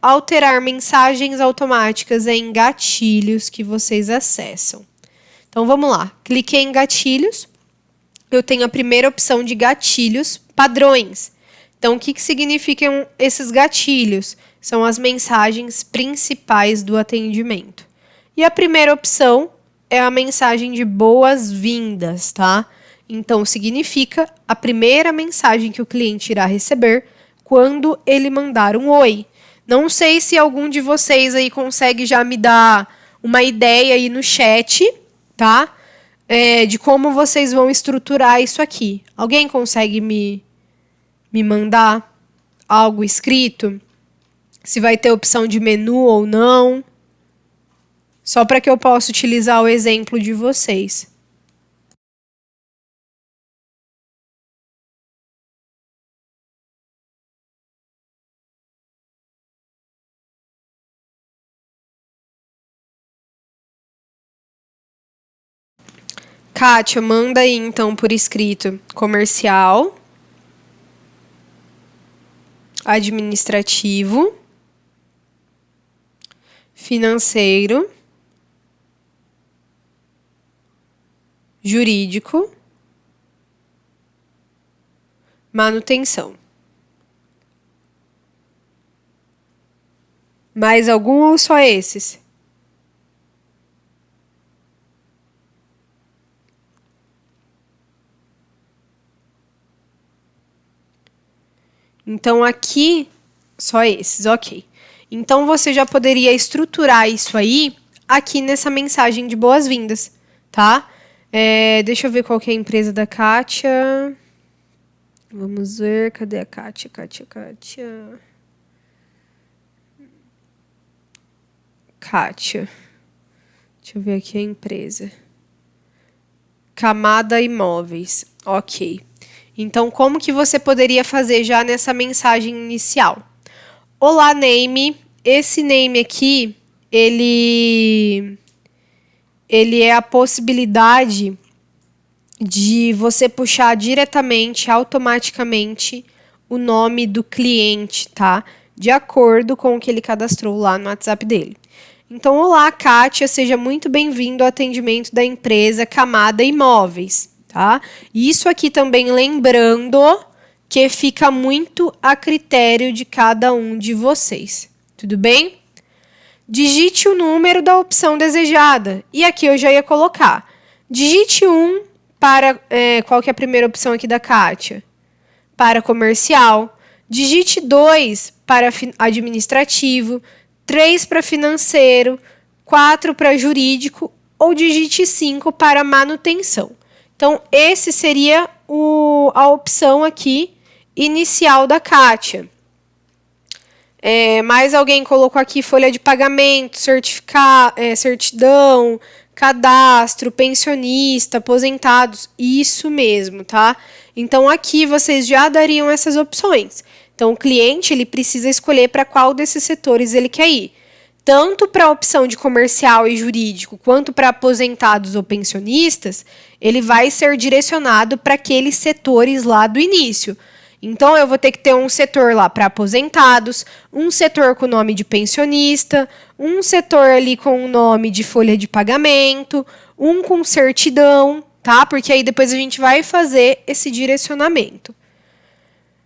alterar mensagens automáticas, é em gatilhos que vocês acessam. Então, vamos lá. Cliquei em gatilhos. Eu tenho a primeira opção de gatilhos padrões. Então, o que significam esses gatilhos? São as mensagens principais do atendimento. E a primeira opção é a mensagem de boas-vindas, tá? Então, significa a primeira mensagem que o cliente irá receber quando ele mandar um oi. Não sei se algum de vocês aí consegue já me dar uma ideia aí no chat, tá? De como vocês vão estruturar isso aqui. Alguém consegue me mandar algo escrito? Se vai ter opção de menu ou não? Só para que eu possa utilizar o exemplo de vocês. Kátia, manda aí então por escrito: comercial, administrativo, financeiro, jurídico, manutenção. Mais algum ou só esses? Então, aqui, só esses, ok. Então, você já poderia estruturar isso aí aqui nessa mensagem de boas-vindas, tá? Deixa eu ver qual que é a empresa da Kátia. Vamos ver, cadê a Kátia? Kátia. Deixa eu ver aqui a empresa. Camada Imóveis, ok. Então, como que você poderia fazer já nessa mensagem inicial? Olá, name. Esse name aqui, ele é a possibilidade de você puxar diretamente, automaticamente, o nome do cliente, tá? De acordo com o que ele cadastrou lá no WhatsApp dele. Então, olá, Kátia, seja muito bem-vindo ao atendimento da empresa Camada Imóveis. Tá? Isso aqui também lembrando que fica muito a critério de cada um de vocês. Tudo bem? Digite o número da opção desejada. E aqui eu já ia colocar. Digite 1 para... qual que é a primeira opção aqui da Kátia? Para comercial. Digite 2 para administrativo. 3 para financeiro. 4 para jurídico. Ou digite 5 para manutenção. Então, esse seria a opção aqui inicial da Kátia. Mais alguém colocou aqui folha de pagamento, certidão, cadastro, pensionista, aposentados. Isso mesmo, tá? Então, aqui vocês já dariam essas opções. Então, o cliente ele precisa escolher para qual desses setores ele quer ir. Tanto para a opção de comercial e jurídico, quanto para aposentados ou pensionistas, ele vai ser direcionado para aqueles setores lá do início. Então, eu vou ter que ter um setor lá para aposentados, um setor com o nome de pensionista, um setor ali com o nome de folha de pagamento, um com certidão, tá? Porque aí depois a gente vai fazer esse direcionamento.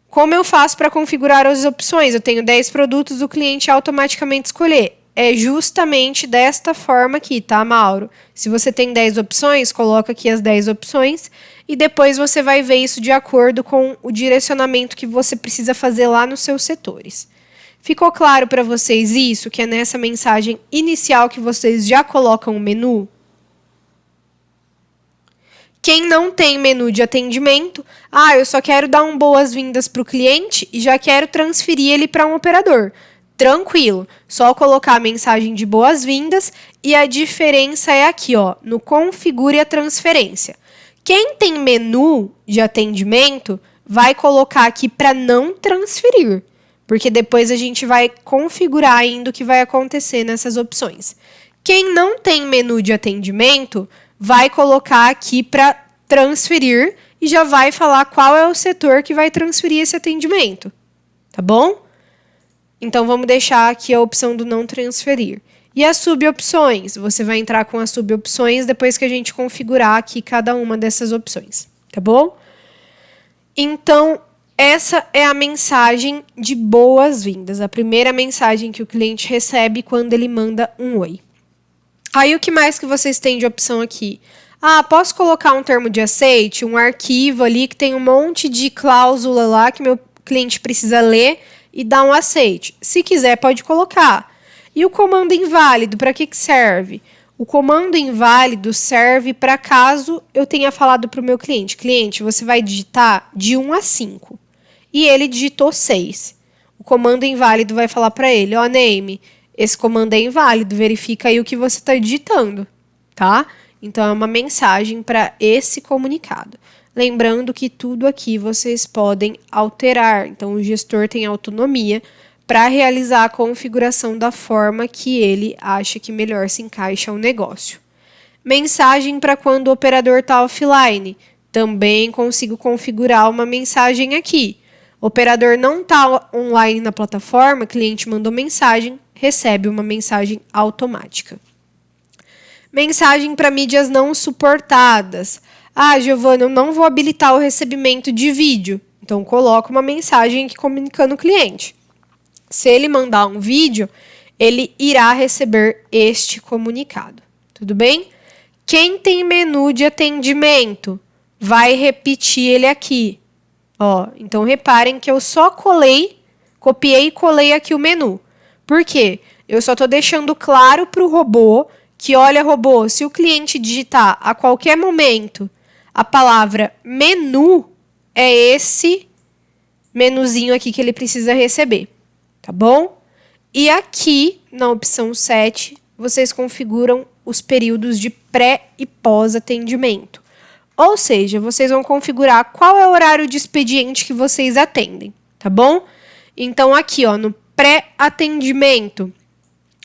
Como eu faço para configurar as opções? Eu tenho 10 produtos, o cliente automaticamente escolher. É justamente desta forma aqui, tá, Mauro? Se você tem 10 opções, coloca aqui as 10 opções e depois você vai ver isso de acordo com o direcionamento que você precisa fazer lá nos seus setores. Ficou claro para vocês isso, que é nessa mensagem inicial que vocês já colocam o menu? Quem não tem menu de atendimento, eu só quero dar boas-vindas para o cliente e já quero transferir ele para um operador. Tranquilo, só colocar a mensagem de boas-vindas e a diferença é aqui, ó, no configure a transferência. Quem tem menu de atendimento vai colocar aqui para não transferir, porque depois a gente vai configurar ainda o que vai acontecer nessas opções. Quem não tem menu de atendimento vai colocar aqui para transferir e já vai falar qual é o setor que vai transferir esse atendimento, tá bom? Então, vamos deixar aqui a opção do não transferir. E as subopções? Você vai entrar com as subopções depois que a gente configurar aqui cada uma dessas opções, tá bom? Então, essa é a mensagem de boas-vindas, a primeira mensagem que o cliente recebe quando ele manda um oi. Aí, o que mais que vocês têm de opção aqui? Posso colocar um termo de aceite, um arquivo ali que tem um monte de cláusula lá que meu cliente precisa ler e dar um aceite. Se quiser, pode colocar. E o comando inválido, para que serve? O comando inválido serve para caso eu tenha falado para o meu cliente, você vai digitar de 1 a 5. E ele digitou 6. O comando inválido vai falar para ele, name, esse comando é inválido, verifica aí o que você está digitando, tá? Então, é uma mensagem para esse comunicado. Lembrando que tudo aqui vocês podem alterar, então o gestor tem autonomia para realizar a configuração da forma que ele acha que melhor se encaixa ao negócio. Mensagem para quando o operador está offline. Também consigo configurar uma mensagem aqui. O operador não está online na plataforma, cliente mandou mensagem, recebe uma mensagem automática. Mensagem para mídias não suportadas. Giovana, eu não vou habilitar o recebimento de vídeo. Então, coloco uma mensagem aqui comunicando o cliente. Se ele mandar um vídeo, ele irá receber este comunicado. Tudo bem? Quem tem menu de atendimento, vai repetir ele aqui. Então, reparem que eu só copiei e colei aqui o menu. Por quê? Eu só estou deixando claro para o robô que, olha, robô, se o cliente digitar a qualquer momento a palavra menu, é esse menuzinho aqui que ele precisa receber, tá bom? E aqui, na opção 7, vocês configuram os períodos de pré e pós-atendimento. Ou seja, vocês vão configurar qual é o horário de expediente que vocês atendem, tá bom? Então, aqui, no pré-atendimento,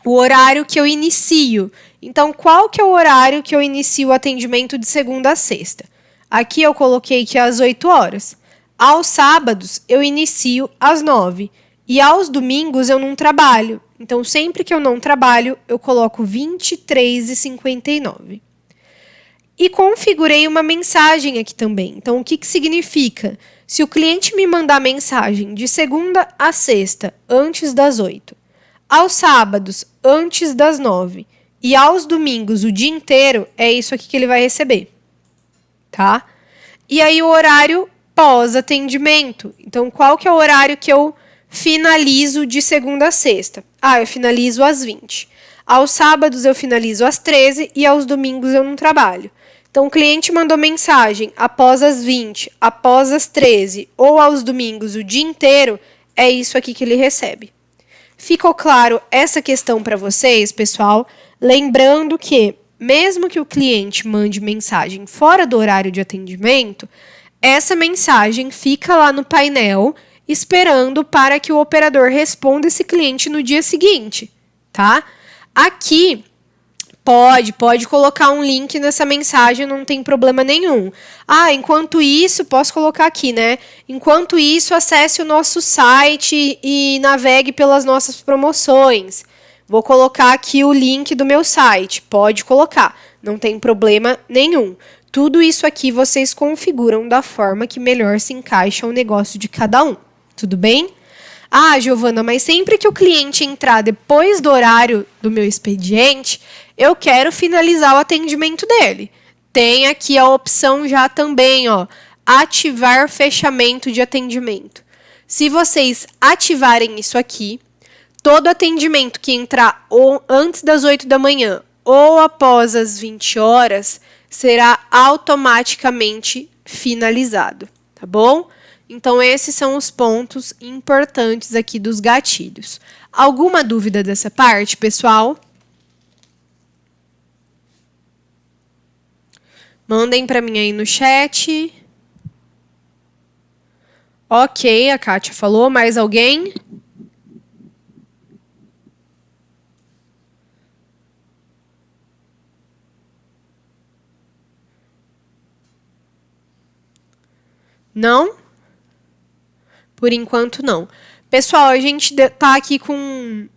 o horário que eu inicio. Então, qual que é o horário que eu inicio o atendimento de segunda a sexta? Aqui eu coloquei que é às 8 horas. Aos sábados, eu inicio às 9. E aos domingos, eu não trabalho. Então, sempre que eu não trabalho, eu coloco 23h59. E configurei uma mensagem aqui também. Então, o que significa? Se o cliente me mandar mensagem de segunda a sexta, antes das 8, aos sábados, antes das 9, e aos domingos, o dia inteiro, é isso aqui que ele vai receber. Tá? E aí, o horário pós-atendimento. Então, qual que é o horário que eu finalizo de segunda a sexta? Eu finalizo às 20. Aos sábados, eu finalizo às 13 e aos domingos eu não trabalho. Então, o cliente mandou mensagem após as 20, após as 13 ou aos domingos o dia inteiro, é isso aqui que ele recebe. Ficou claro essa questão para vocês, pessoal? Lembrando que, mesmo que o cliente mande mensagem fora do horário de atendimento, essa mensagem fica lá no painel esperando para que o operador responda esse cliente no dia seguinte, tá? Aqui pode colocar um link nessa mensagem, não tem problema nenhum. Ah, enquanto isso, posso colocar aqui, né? Enquanto isso, acesse o nosso site e navegue pelas nossas promoções. Vou colocar aqui o link do meu site. Pode colocar, não tem problema nenhum. Tudo isso aqui vocês configuram da forma que melhor se encaixa o negócio de cada um. Tudo bem? Ah, Giovana, mas sempre que o cliente entrar depois do horário do meu expediente, eu quero finalizar o atendimento dele. Tem aqui a opção já também, ó, ativar fechamento de atendimento. Se vocês ativarem isso aqui, todo atendimento que entrar ou antes das 8 da manhã ou após as 20 horas será automaticamente finalizado, tá bom? Então, esses são os pontos importantes aqui dos gatilhos. Alguma dúvida dessa parte, pessoal? Mandem para mim aí no chat. Ok, a Kátia falou. Mais alguém? Não? Por enquanto, não. Pessoal, a gente tá aqui com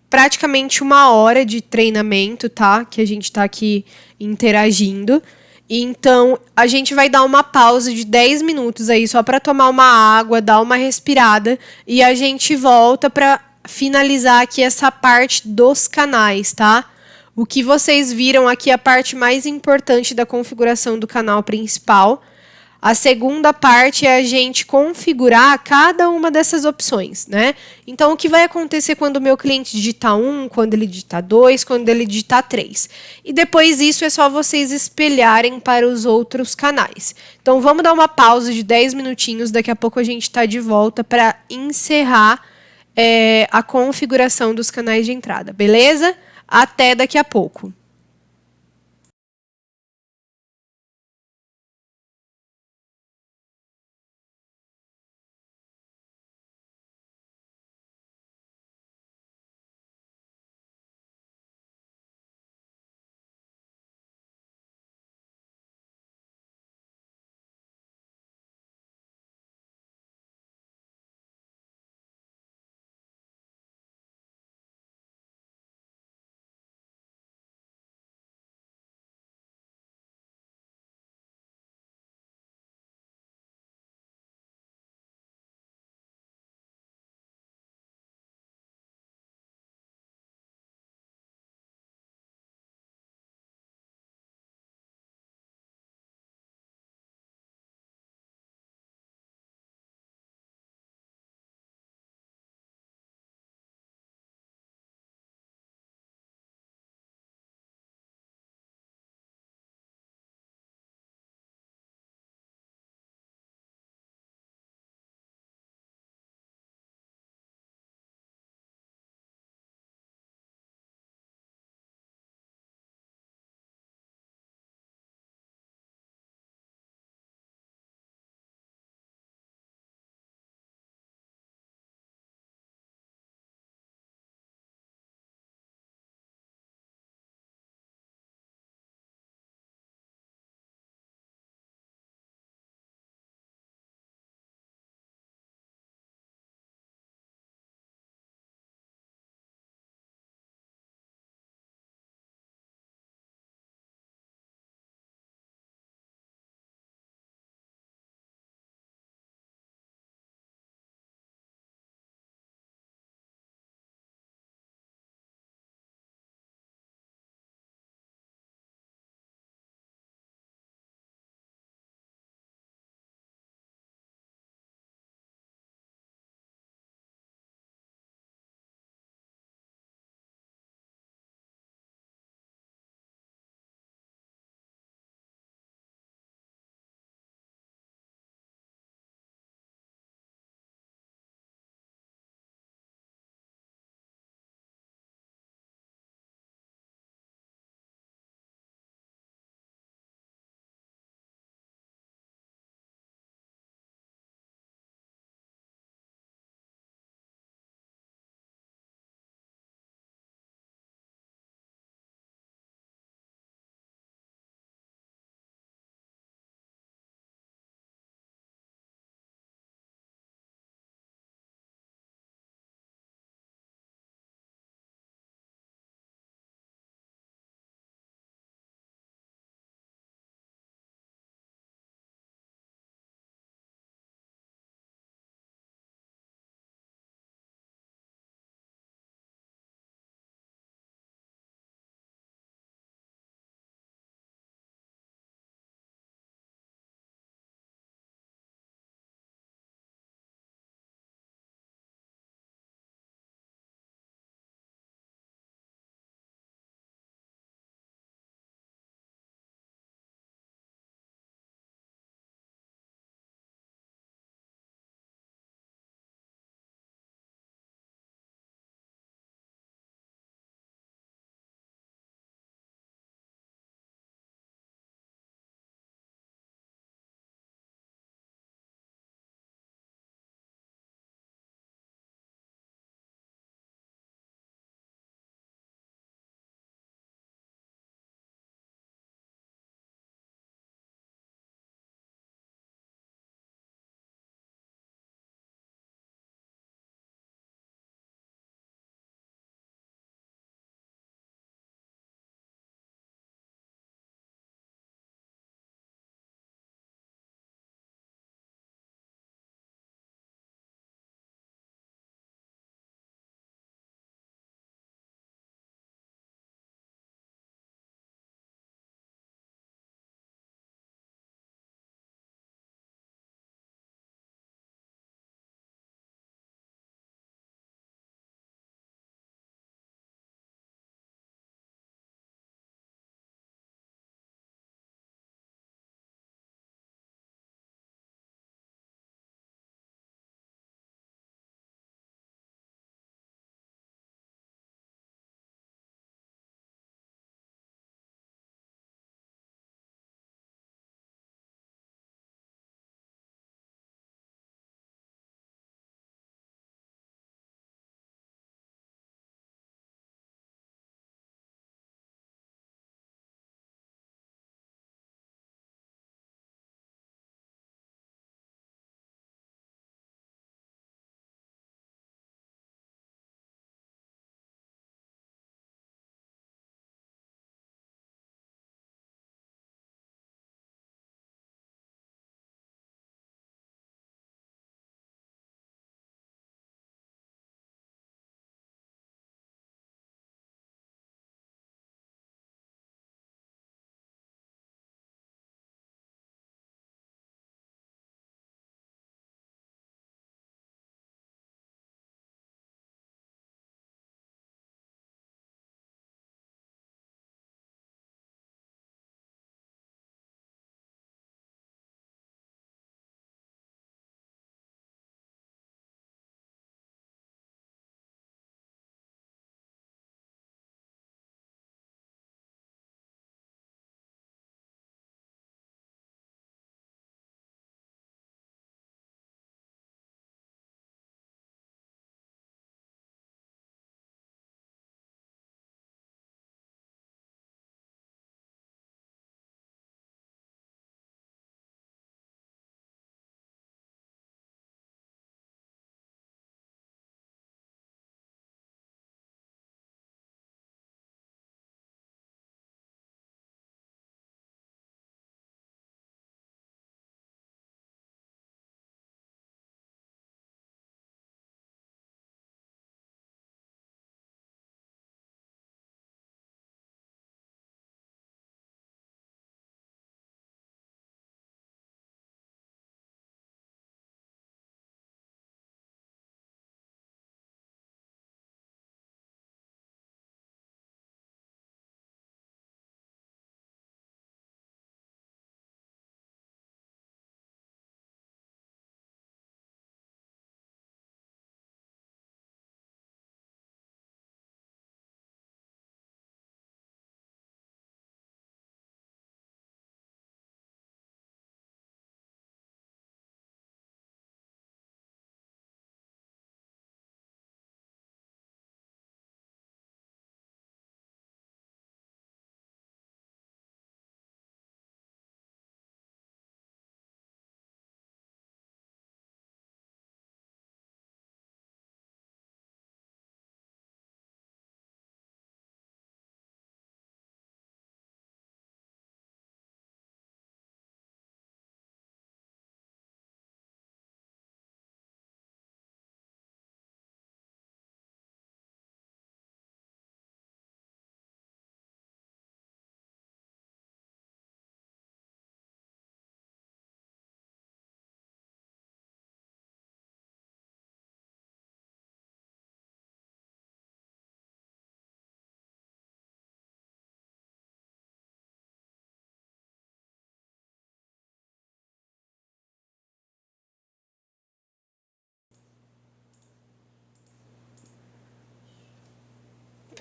praticamente 1 hora de treinamento, tá? Que a gente tá aqui interagindo. Então, a gente vai dar uma pausa de 10 minutos aí, só para tomar uma água, dar uma respirada. E a gente volta para finalizar aqui essa parte dos canais, tá? O que vocês viram aqui é a parte mais importante da configuração do canal principal. A segunda parte é a gente configurar cada uma dessas opções, né? Então, o que vai acontecer quando o meu cliente digitar 1, quando ele digitar 2, quando ele digitar 3. E depois isso é só vocês espelharem para os outros canais. Então, vamos dar uma pausa de 10 minutinhos, daqui a pouco a gente está de volta para encerrar a configuração dos canais de entrada, beleza? Até daqui a pouco.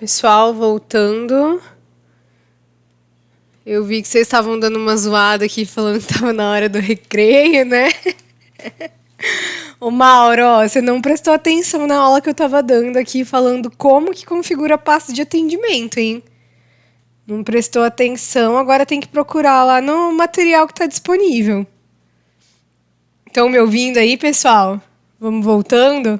Pessoal, voltando. Eu vi que vocês estavam dando uma zoada aqui, falando que tava na hora do recreio, né? Ô, Mauro, ó, você não prestou atenção na aula que eu tava dando aqui, falando como que configura a pasta de atendimento, hein? Não prestou atenção, agora tem que procurar lá no material que tá disponível. Estão me ouvindo aí, pessoal? Vamos voltando?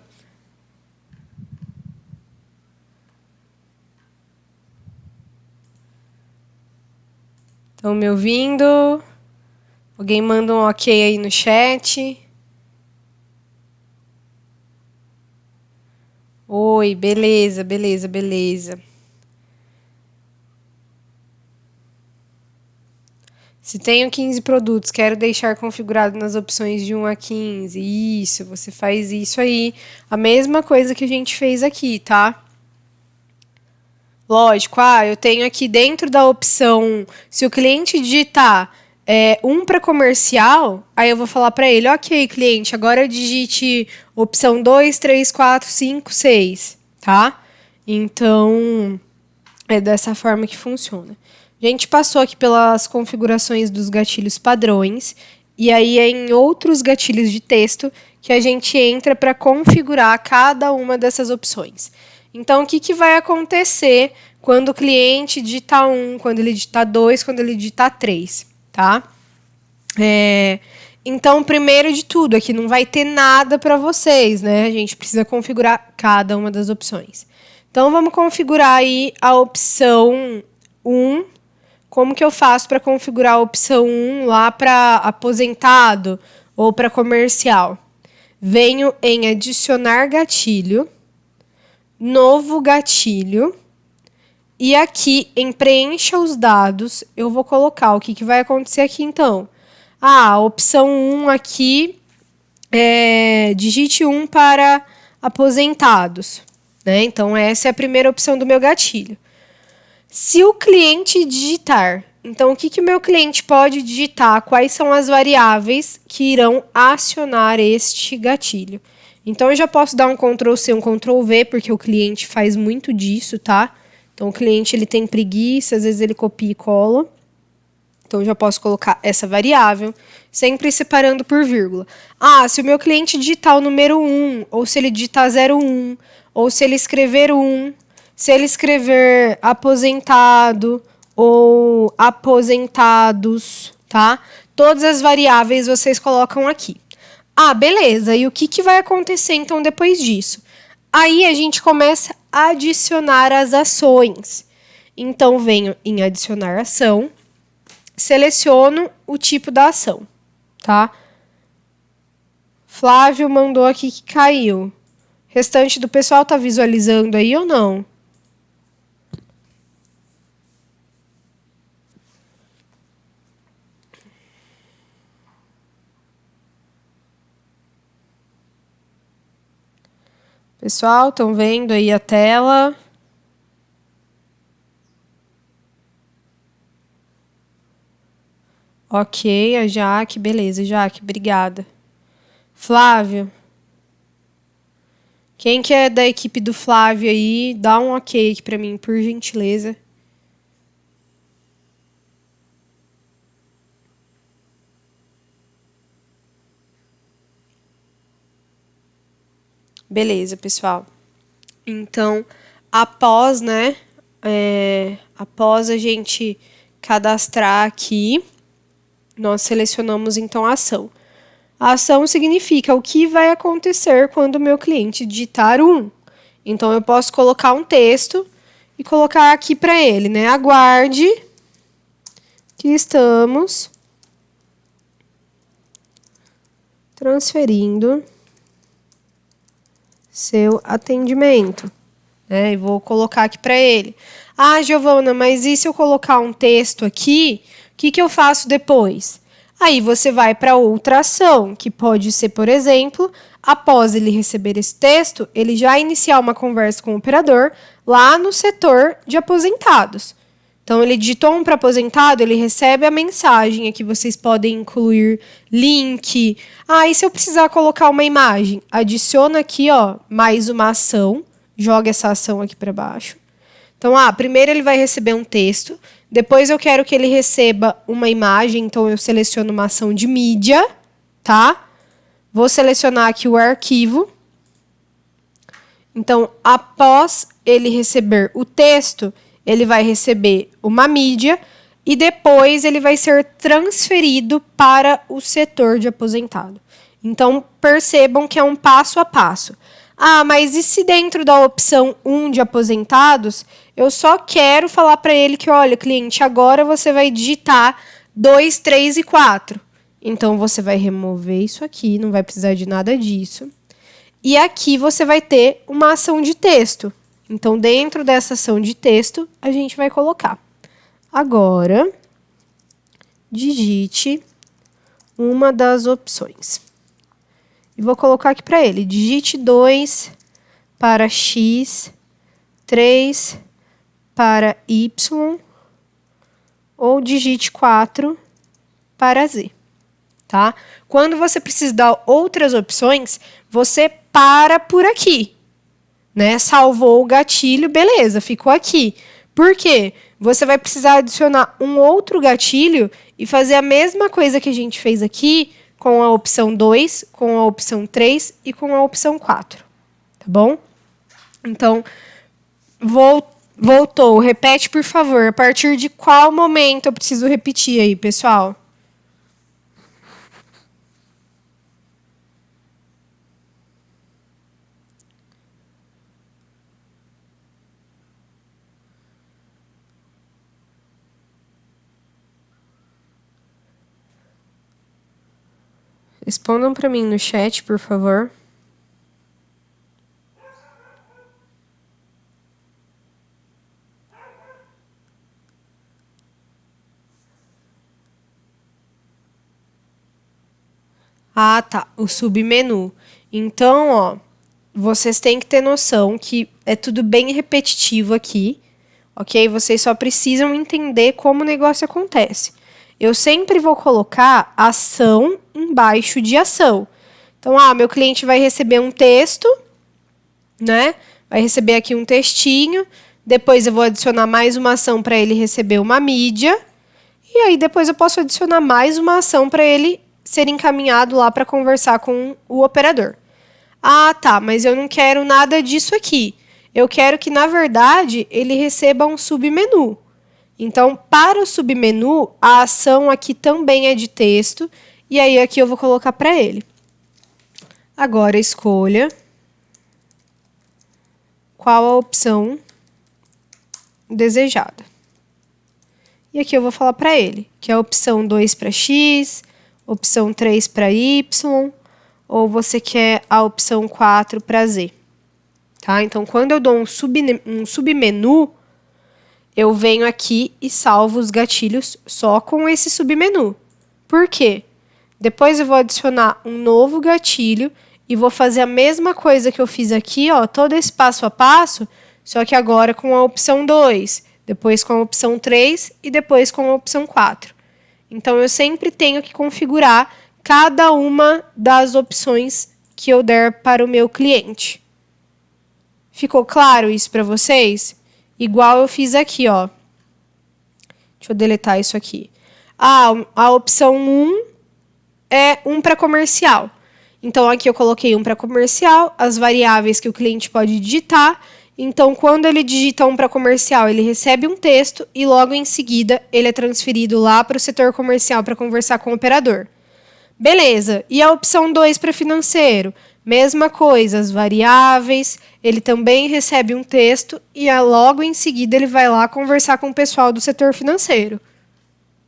Estão me ouvindo? Alguém manda um ok aí no chat. Oi, beleza, beleza, beleza. Se tenho 15 produtos, quero deixar configurado nas opções de 1 a 15. Isso, você faz isso aí. A mesma coisa que a gente fez aqui, tá? Lógico, eu tenho aqui dentro da opção, se o cliente digitar um para comercial, aí eu vou falar para ele, ok, cliente, agora digite opção 2, 3, 4, 5, 6, tá? Então, é dessa forma que funciona. A gente passou aqui pelas configurações dos gatilhos padrões, e aí é em outros gatilhos de texto que a gente entra para configurar cada uma dessas opções. Então, o que vai acontecer quando o cliente digitar 1, quando ele digitar 2, quando ele digitar 3, tá? Então, primeiro de tudo, aqui não vai ter nada para vocês, né? A gente precisa configurar cada uma das opções. Então, vamos configurar aí a opção 1. Como que eu faço para configurar a opção 1 lá para aposentado ou para comercial? Venho em adicionar gatilho, novo gatilho, e aqui em preencha os dados, eu vou colocar o que vai acontecer aqui então. A opção 1 aqui, digite 1 para aposentados, né? Então, essa é a primeira opção do meu gatilho. Se o cliente digitar, então o que o meu cliente pode digitar? Quais são as variáveis que irão acionar este gatilho? Então, eu já posso dar um Ctrl+C, um Ctrl+V, porque o cliente faz muito disso, tá? Então, o cliente ele tem preguiça, às vezes ele copia e cola. Então, eu já posso colocar essa variável, sempre separando por vírgula. Se o meu cliente digitar o número 1, ou se ele digitar 01, ou se ele escrever 1, se ele escrever aposentado ou aposentados, tá? Todas as variáveis vocês colocam aqui. Beleza. E o que vai acontecer, então, depois disso? Aí, a gente começa a adicionar as ações. Então, venho em adicionar ação, seleciono o tipo da ação, tá? Flávio mandou aqui que caiu. Restante do pessoal tá visualizando aí ou não? Pessoal, estão vendo aí a tela? Ok, a Jaque, beleza, Jaque, obrigada. Flávio. Quem que é da equipe do Flávio aí, dá um ok aqui pra mim, por gentileza. Beleza, pessoal. Então, após, né, após a gente cadastrar aqui, nós selecionamos, então, a ação. A ação significa o que vai acontecer quando o meu cliente digitar 1. Então, eu posso colocar um texto e colocar aqui para ele, né? Aguarde que estamos transferindo seu atendimento. E vou colocar aqui para ele. Giovana, mas e se eu colocar um texto aqui, o que eu faço depois? Aí você vai para outra ação, que pode ser, por exemplo, após ele receber esse texto, ele já iniciar uma conversa com o operador lá no setor de aposentados. Então, ele digitou um para aposentado, ele recebe a mensagem. Aqui vocês podem incluir link. E se eu precisar colocar uma imagem? Adiciona aqui, mais uma ação. Joga essa ação aqui para baixo. Então, primeiro ele vai receber um texto, depois eu quero que ele receba uma imagem, então eu seleciono uma ação de mídia, tá? Vou selecionar aqui o arquivo. Então, após ele receber o texto, ele vai receber uma mídia e depois ele vai ser transferido para o setor de aposentado. Então, percebam que é um passo a passo. Mas e se dentro da opção 1 de aposentados, eu só quero falar para ele que, olha, cliente, agora você vai digitar 2, 3 e 4. Então, você vai remover isso aqui, não vai precisar de nada disso. E aqui você vai ter uma ação de texto. Então, dentro dessa ação de texto, a gente vai colocar. Agora, digite uma das opções. E vou colocar aqui para ele. Digite 2 para X, 3 para Y, ou digite 4 para Z. Tá? Quando você precisar dar outras opções, você para por aqui. Né? Salvou o gatilho, beleza, ficou aqui. Por quê? Você vai precisar adicionar um outro gatilho e fazer a mesma coisa que a gente fez aqui com a opção 2, com a opção 3 e com a opção 4. Tá bom? Então, voltou. Repete, por favor. A partir de qual momento eu preciso repetir aí, pessoal? Respondam para mim no chat, por favor. Tá. O submenu. Então, vocês têm que ter noção que é tudo bem repetitivo aqui, ok? Vocês só precisam entender como o negócio acontece. Eu sempre vou colocar ação embaixo de ação. Então, meu cliente vai receber um texto, né? Vai receber aqui um textinho. Depois eu vou adicionar mais uma ação para ele receber uma mídia. E aí depois eu posso adicionar mais uma ação para ele ser encaminhado lá para conversar com o operador. Tá, mas eu não quero nada disso aqui. Eu quero que, na verdade, ele receba um submenu. Então, para o submenu, a ação aqui também é de texto. E aí, aqui eu vou colocar para ele. Agora, escolha qual a opção desejada. E aqui eu vou falar para ele, que é a opção 2 para X, opção 3 para Y, ou você quer a opção 4 para Z. Tá? Então, quando eu dou um submenu, eu venho aqui e salvo os gatilhos só com esse submenu. Por quê? Depois eu vou adicionar um novo gatilho e vou fazer a mesma coisa que eu fiz aqui, todo esse passo a passo, só que agora com a opção 2, depois com a opção 3 e depois com a opção 4. Então, eu sempre tenho que configurar cada uma das opções que eu der para o meu cliente. Ficou claro isso para vocês? Igual eu fiz aqui, Deixa eu deletar isso aqui. A opção 1 é um para comercial. Então, aqui eu coloquei um para comercial, as variáveis que o cliente pode digitar. Então, quando ele digita um para comercial, ele recebe um texto e logo em seguida ele é transferido lá para o setor comercial para conversar com o operador. Beleza. E a opção 2 para financeiro? Mesma coisa, as variáveis, ele também recebe um texto e logo em seguida ele vai lá conversar com o pessoal do setor financeiro.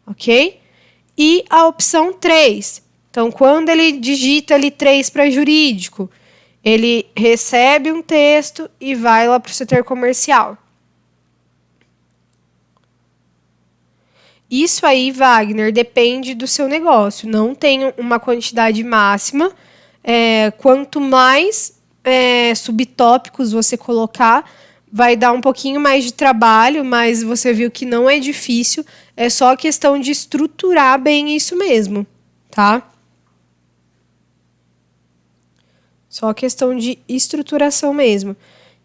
Ok? E a opção 3? Então, quando ele digita ali 3 para jurídico, ele recebe um texto e vai lá para o setor comercial. Isso aí, Wagner, depende do seu negócio. Não tem uma quantidade máxima. Quanto mais subtópicos você colocar, vai dar um pouquinho mais de trabalho, mas você viu que não é difícil. É só questão de estruturar bem isso mesmo, tá? Só questão de estruturação mesmo.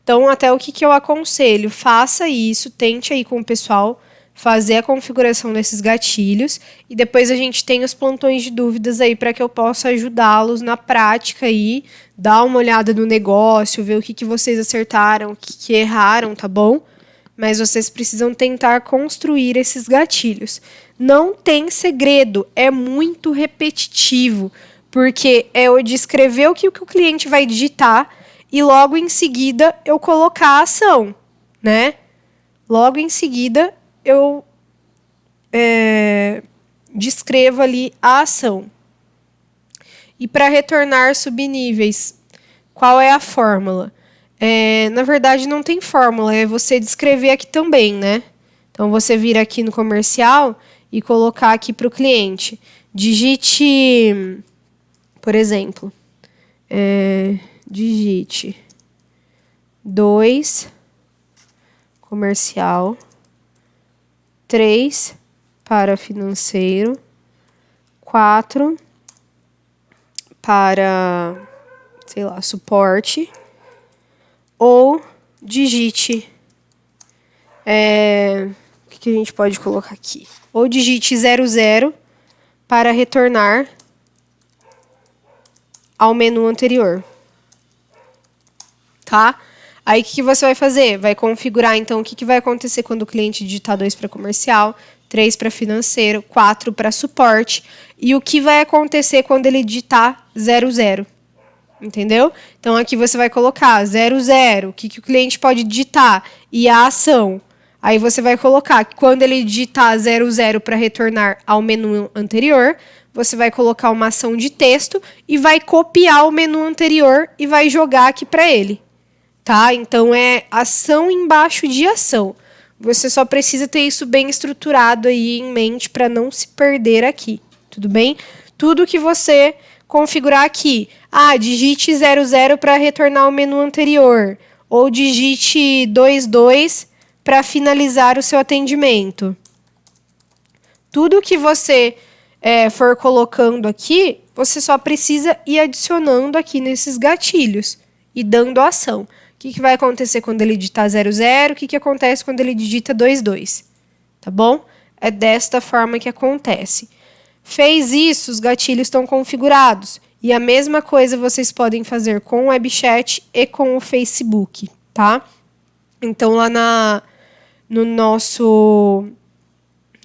Então, até o que eu aconselho? Faça isso, tente aí com o pessoal fazer a configuração desses gatilhos e depois a gente tem os plantões de dúvidas aí para que eu possa ajudá-los na prática aí, dar uma olhada no negócio, ver o que vocês acertaram, o que erraram, tá bom? Mas vocês precisam tentar construir esses gatilhos. Não tem segredo, é muito repetitivo, porque é eu descrever o que o cliente vai digitar e logo em seguida eu colocar a ação, né? Logo em seguida eu descrevo ali a ação. E para retornar subníveis, qual é a fórmula? Na verdade, não tem fórmula, é você descrever aqui também, né? Então, você vir aqui no comercial e colocar aqui para o cliente. Digite, por exemplo, digite 2, comercial, 3 para financeiro, 4 para, sei lá, suporte, ou digite, o que a gente pode colocar aqui? Ou digite 00 para retornar ao menu anterior, tá? Aí, o que você vai fazer? Vai configurar, então, o que vai acontecer quando o cliente digitar 2 para comercial, 3 para financeiro, 4 para suporte, e o que vai acontecer quando ele digitar 00. Entendeu? Então, aqui você vai colocar 00, o que o cliente pode digitar, e a ação. Aí, você vai colocar que quando ele digitar 00 para retornar ao menu anterior, você vai colocar uma ação de texto e vai copiar o menu anterior e vai jogar aqui para ele. Tá? Então, é ação embaixo de ação. Você só precisa ter isso bem estruturado aí em mente para não se perder aqui. Tudo bem? Tudo que você configurar aqui. Digite 00 para retornar ao menu anterior. Ou digite 22 para finalizar o seu atendimento. Tudo que você for colocando aqui, você só precisa ir adicionando aqui nesses gatilhos e dando ação. O que vai acontecer quando ele digitar 00? O que acontece quando ele digita 22? Tá bom? É desta forma que acontece. Fez isso, os gatilhos estão configurados. E a mesma coisa vocês podem fazer com o WebChat e com o Facebook, tá? Então, lá na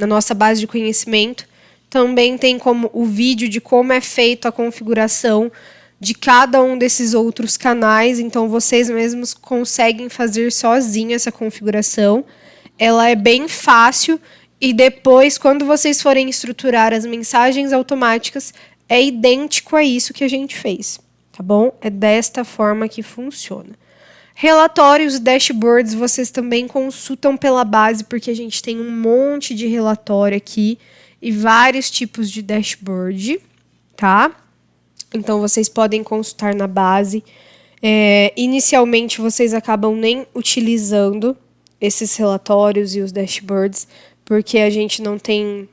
nossa base de conhecimento, também tem como o vídeo de como é feito a configuração de cada um desses outros canais. Então, vocês mesmos conseguem fazer sozinho essa configuração. Ela é bem fácil. E depois, quando vocês forem estruturar as mensagens automáticas, é idêntico a isso que a gente fez, tá bom? É desta forma que funciona. Relatórios e dashboards vocês também consultam pela base, porque a gente tem um monte de relatório aqui e vários tipos de dashboard, tá? Então, vocês podem consultar na base. Inicialmente, vocês acabam nem utilizando esses relatórios e os dashboards, porque a gente não tem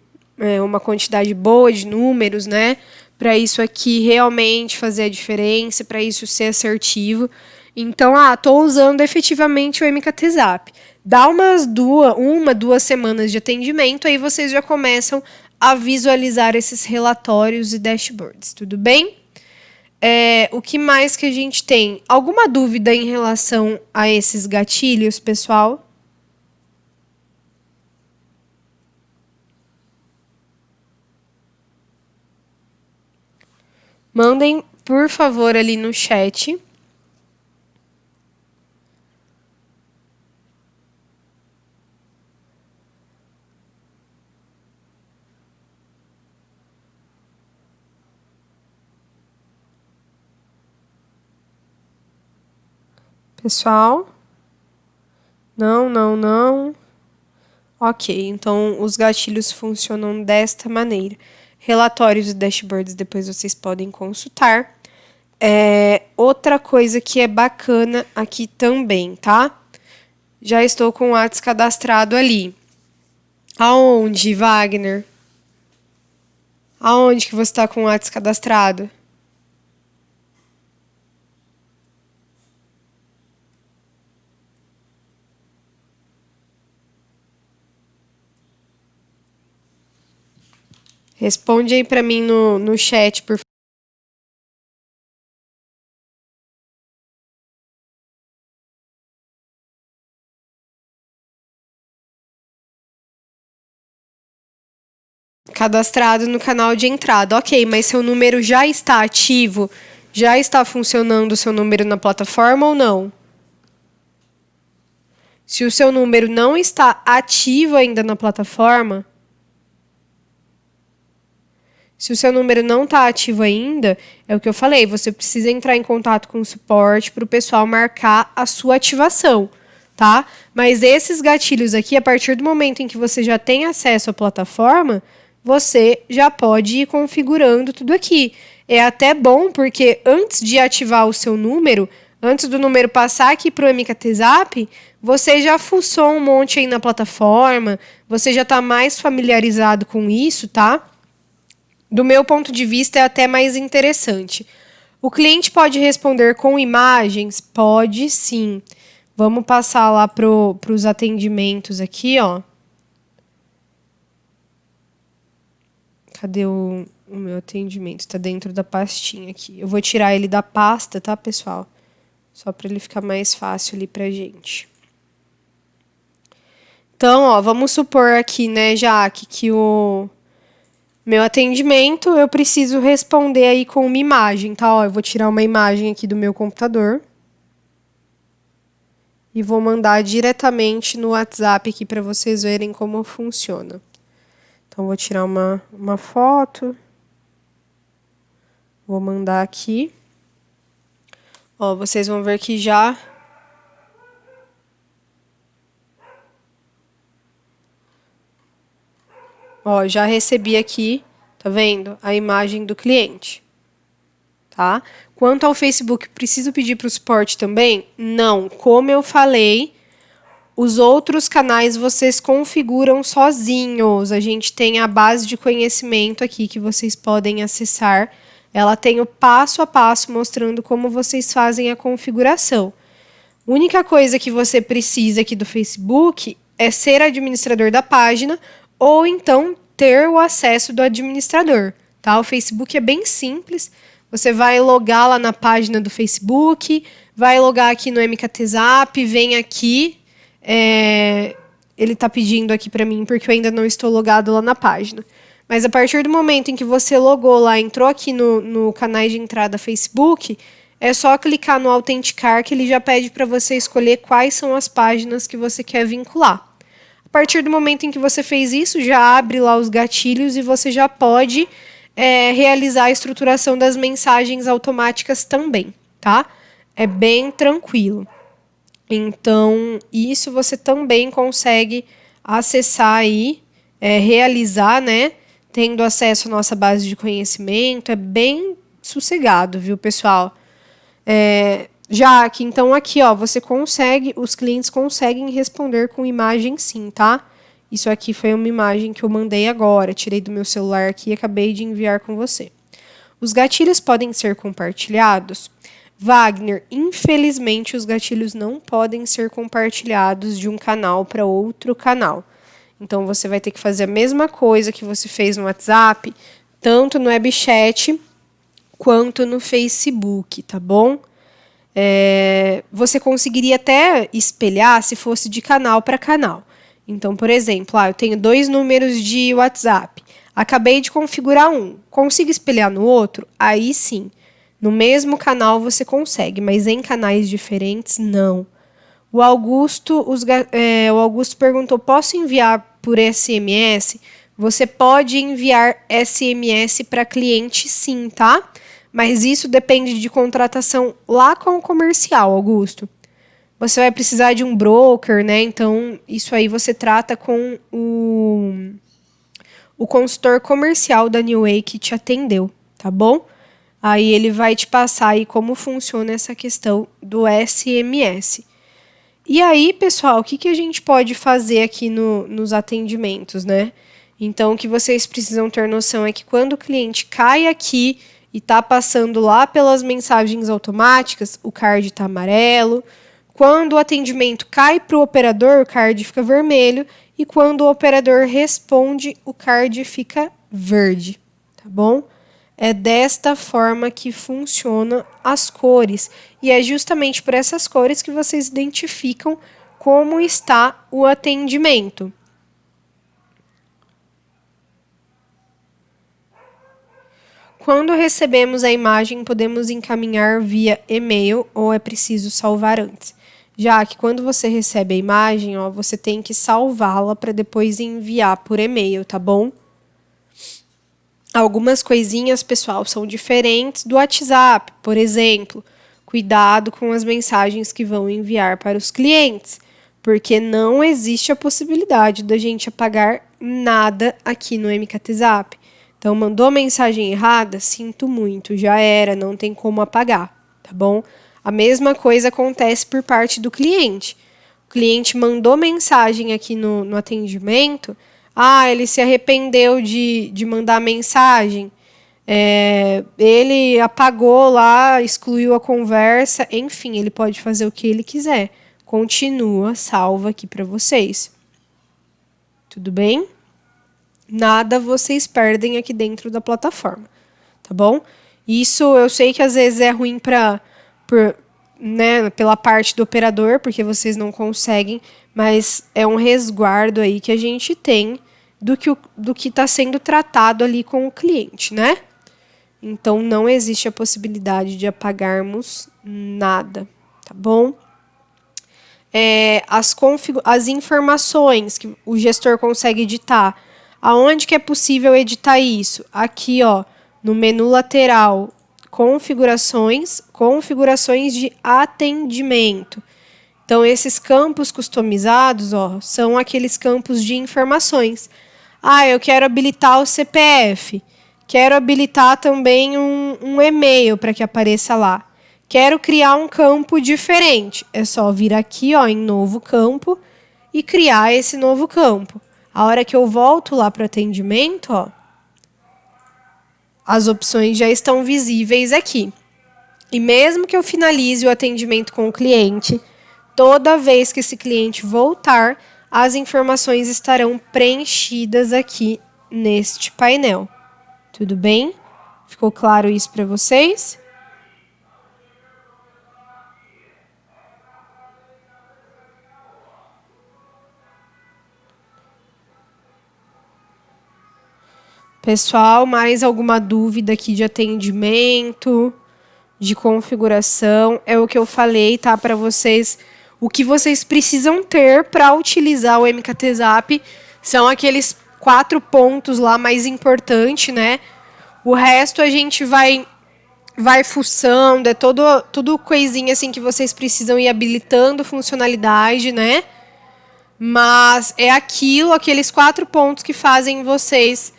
uma quantidade boa de números, né? Para isso aqui realmente fazer a diferença, para isso ser assertivo. Então, estou usando efetivamente o MKT Zap. Dá umas duas semanas de atendimento, aí vocês já começam a visualizar esses relatórios e dashboards, tudo bem? O que mais que a gente tem? Alguma dúvida em relação a esses gatilhos, pessoal? Mandem, por favor, ali no chat. Pessoal? Não. Ok, então os gatilhos funcionam desta maneira. Relatórios e dashboards depois vocês podem consultar. Outra coisa que é bacana aqui também, tá? Já estou com o Whats cadastrado ali. Aonde, Wagner? Aonde que você está com o Whats cadastrado? Responde aí para mim no chat, por favor. Cadastrado no canal de entrada. Ok, mas seu número já está ativo? Já está funcionando o seu número na plataforma ou não? Se o seu número não está ativo ainda na plataforma, se o seu número não está ativo ainda, é o que eu falei, você precisa entrar em contato com o suporte para o pessoal marcar a sua ativação, tá? Mas esses gatilhos aqui, a partir do momento em que você já tem acesso à plataforma, você já pode ir configurando tudo aqui. É até bom porque antes de ativar o seu número, antes do número passar aqui para o MKTzap, você já fuçou um monte aí na plataforma, você já está mais familiarizado com isso, tá? Do meu ponto de vista, é até mais interessante. O cliente pode responder com imagens? Pode sim. Vamos passar lá para os atendimentos aqui, ó. Cadê o meu atendimento? Está dentro da pastinha aqui. Eu vou tirar ele da pasta, tá, pessoal? Só para ele ficar mais fácil ali pra gente. Então, ó, vamos supor aqui, né, Jaque, que o meu atendimento eu preciso responder aí com uma imagem, tá? Ó, eu vou tirar uma imagem aqui do meu computador e vou mandar diretamente no WhatsApp aqui para vocês verem como funciona. Então, vou tirar uma foto, vou mandar aqui. Ó, vocês vão ver que já... Ó, já recebi aqui, tá vendo? A imagem do cliente, tá? Quanto ao Facebook, preciso pedir para o suporte também? Não, como eu falei, os outros canais vocês configuram sozinhos. A gente tem a base de conhecimento aqui que vocês podem acessar. Ela tem o passo a passo mostrando como vocês fazem a configuração. A única coisa que você precisa aqui do Facebook é ser administrador da página ou então ter o acesso do administrador, tá? O Facebook é bem simples. Você vai logar lá na página do Facebook, vai logar aqui no MKTzap, vem aqui. Ele está pedindo aqui para mim porque eu ainda não estou logado lá na página. Mas a partir do momento em que você logou lá, entrou aqui no canal de entrada Facebook, é só clicar no autenticar que ele já pede para você escolher quais são as páginas que você quer vincular. A partir do momento em que você fez isso, já abre lá os gatilhos e você já pode realizar a estruturação das mensagens automáticas também, tá? É bem tranquilo. Então, isso você também consegue acessar aí, realizar, né? Tendo acesso à nossa base de conhecimento, é bem sossegado, viu, pessoal? Já que, então, aqui, ó, você consegue, os clientes conseguem responder com imagem sim, tá? Isso aqui foi uma imagem que eu mandei agora, tirei do meu celular aqui e acabei de enviar com você. Os gatilhos podem ser compartilhados? Wagner, infelizmente, os gatilhos não podem ser compartilhados de um canal para outro canal. Então, você vai ter que fazer a mesma coisa que você fez no WhatsApp, tanto no WeChat quanto no Facebook, tá bom? Você conseguiria até espelhar se fosse de canal para canal. Então, por exemplo, eu tenho 2 números de WhatsApp. Acabei de configurar um. Consigo espelhar no outro? Aí sim. No mesmo canal você consegue, mas em canais diferentes, não. O Augusto perguntou, posso enviar por SMS? Você pode enviar SMS para cliente sim, tá? Mas isso depende de contratação lá com o comercial, Augusto. Você vai precisar de um broker, né? Então, isso aí você trata com o consultor comercial da New Way que te atendeu, tá bom? Aí ele vai te passar aí como funciona essa questão do SMS. E aí, pessoal, o que a gente pode fazer aqui nos atendimentos, né? Então, o que vocês precisam ter noção é que quando o cliente cai aqui e está passando lá pelas mensagens automáticas, o card está amarelo. Quando o atendimento cai para o operador, o card fica vermelho. E quando o operador responde, o card fica verde, tá bom? É desta forma que funcionam as cores. E é justamente por essas cores que vocês identificam como está o atendimento. Quando recebemos a imagem, podemos encaminhar via e-mail ou é preciso salvar antes. Já que quando você recebe a imagem, ó, você tem que salvá-la para depois enviar por e-mail, tá bom? Algumas coisinhas, pessoal, são diferentes do WhatsApp. Por exemplo, cuidado com as mensagens que vão enviar para os clientes, porque não existe a possibilidade da gente apagar nada aqui no MKTzap. Então, mandou mensagem errada? Sinto muito, já era, não tem como apagar, tá bom? A mesma coisa acontece por parte do cliente. O cliente mandou mensagem aqui no atendimento, ele se arrependeu de mandar mensagem, ele apagou lá, excluiu a conversa, enfim, ele pode fazer o que ele quiser. Continua salva aqui para vocês. Tudo bem? Nada vocês perdem aqui dentro da plataforma, tá bom? Isso eu sei que às vezes é ruim pela parte do operador, porque vocês não conseguem, mas é um resguardo aí que a gente tem do que está sendo tratado ali com o cliente, né? Então, não existe a possibilidade de apagarmos nada, tá bom? As informações que o gestor consegue editar. Aonde que é possível editar isso? Aqui, ó, no menu lateral, configurações de atendimento. Então, esses campos customizados, ó, são aqueles campos de informações. Eu quero habilitar o CPF. Quero habilitar também um e-mail para que apareça lá. Quero criar um campo diferente. É só vir aqui, ó, em novo campo e criar esse novo campo. A hora que eu volto lá para o atendimento, ó, as opções já estão visíveis aqui. E mesmo que eu finalize o atendimento com o cliente, toda vez que esse cliente voltar, as informações estarão preenchidas aqui neste painel. Tudo bem? Ficou claro isso para vocês? Pessoal, mais alguma dúvida aqui de atendimento, de configuração? É o que eu falei, tá? Para vocês, o que vocês precisam ter para utilizar o MKTzap são aqueles 4 pontos lá mais importantes, né? O resto a gente vai fuçando, é tudo coisinha assim que vocês precisam ir habilitando funcionalidade, né? Mas é aqueles 4 pontos que fazem vocês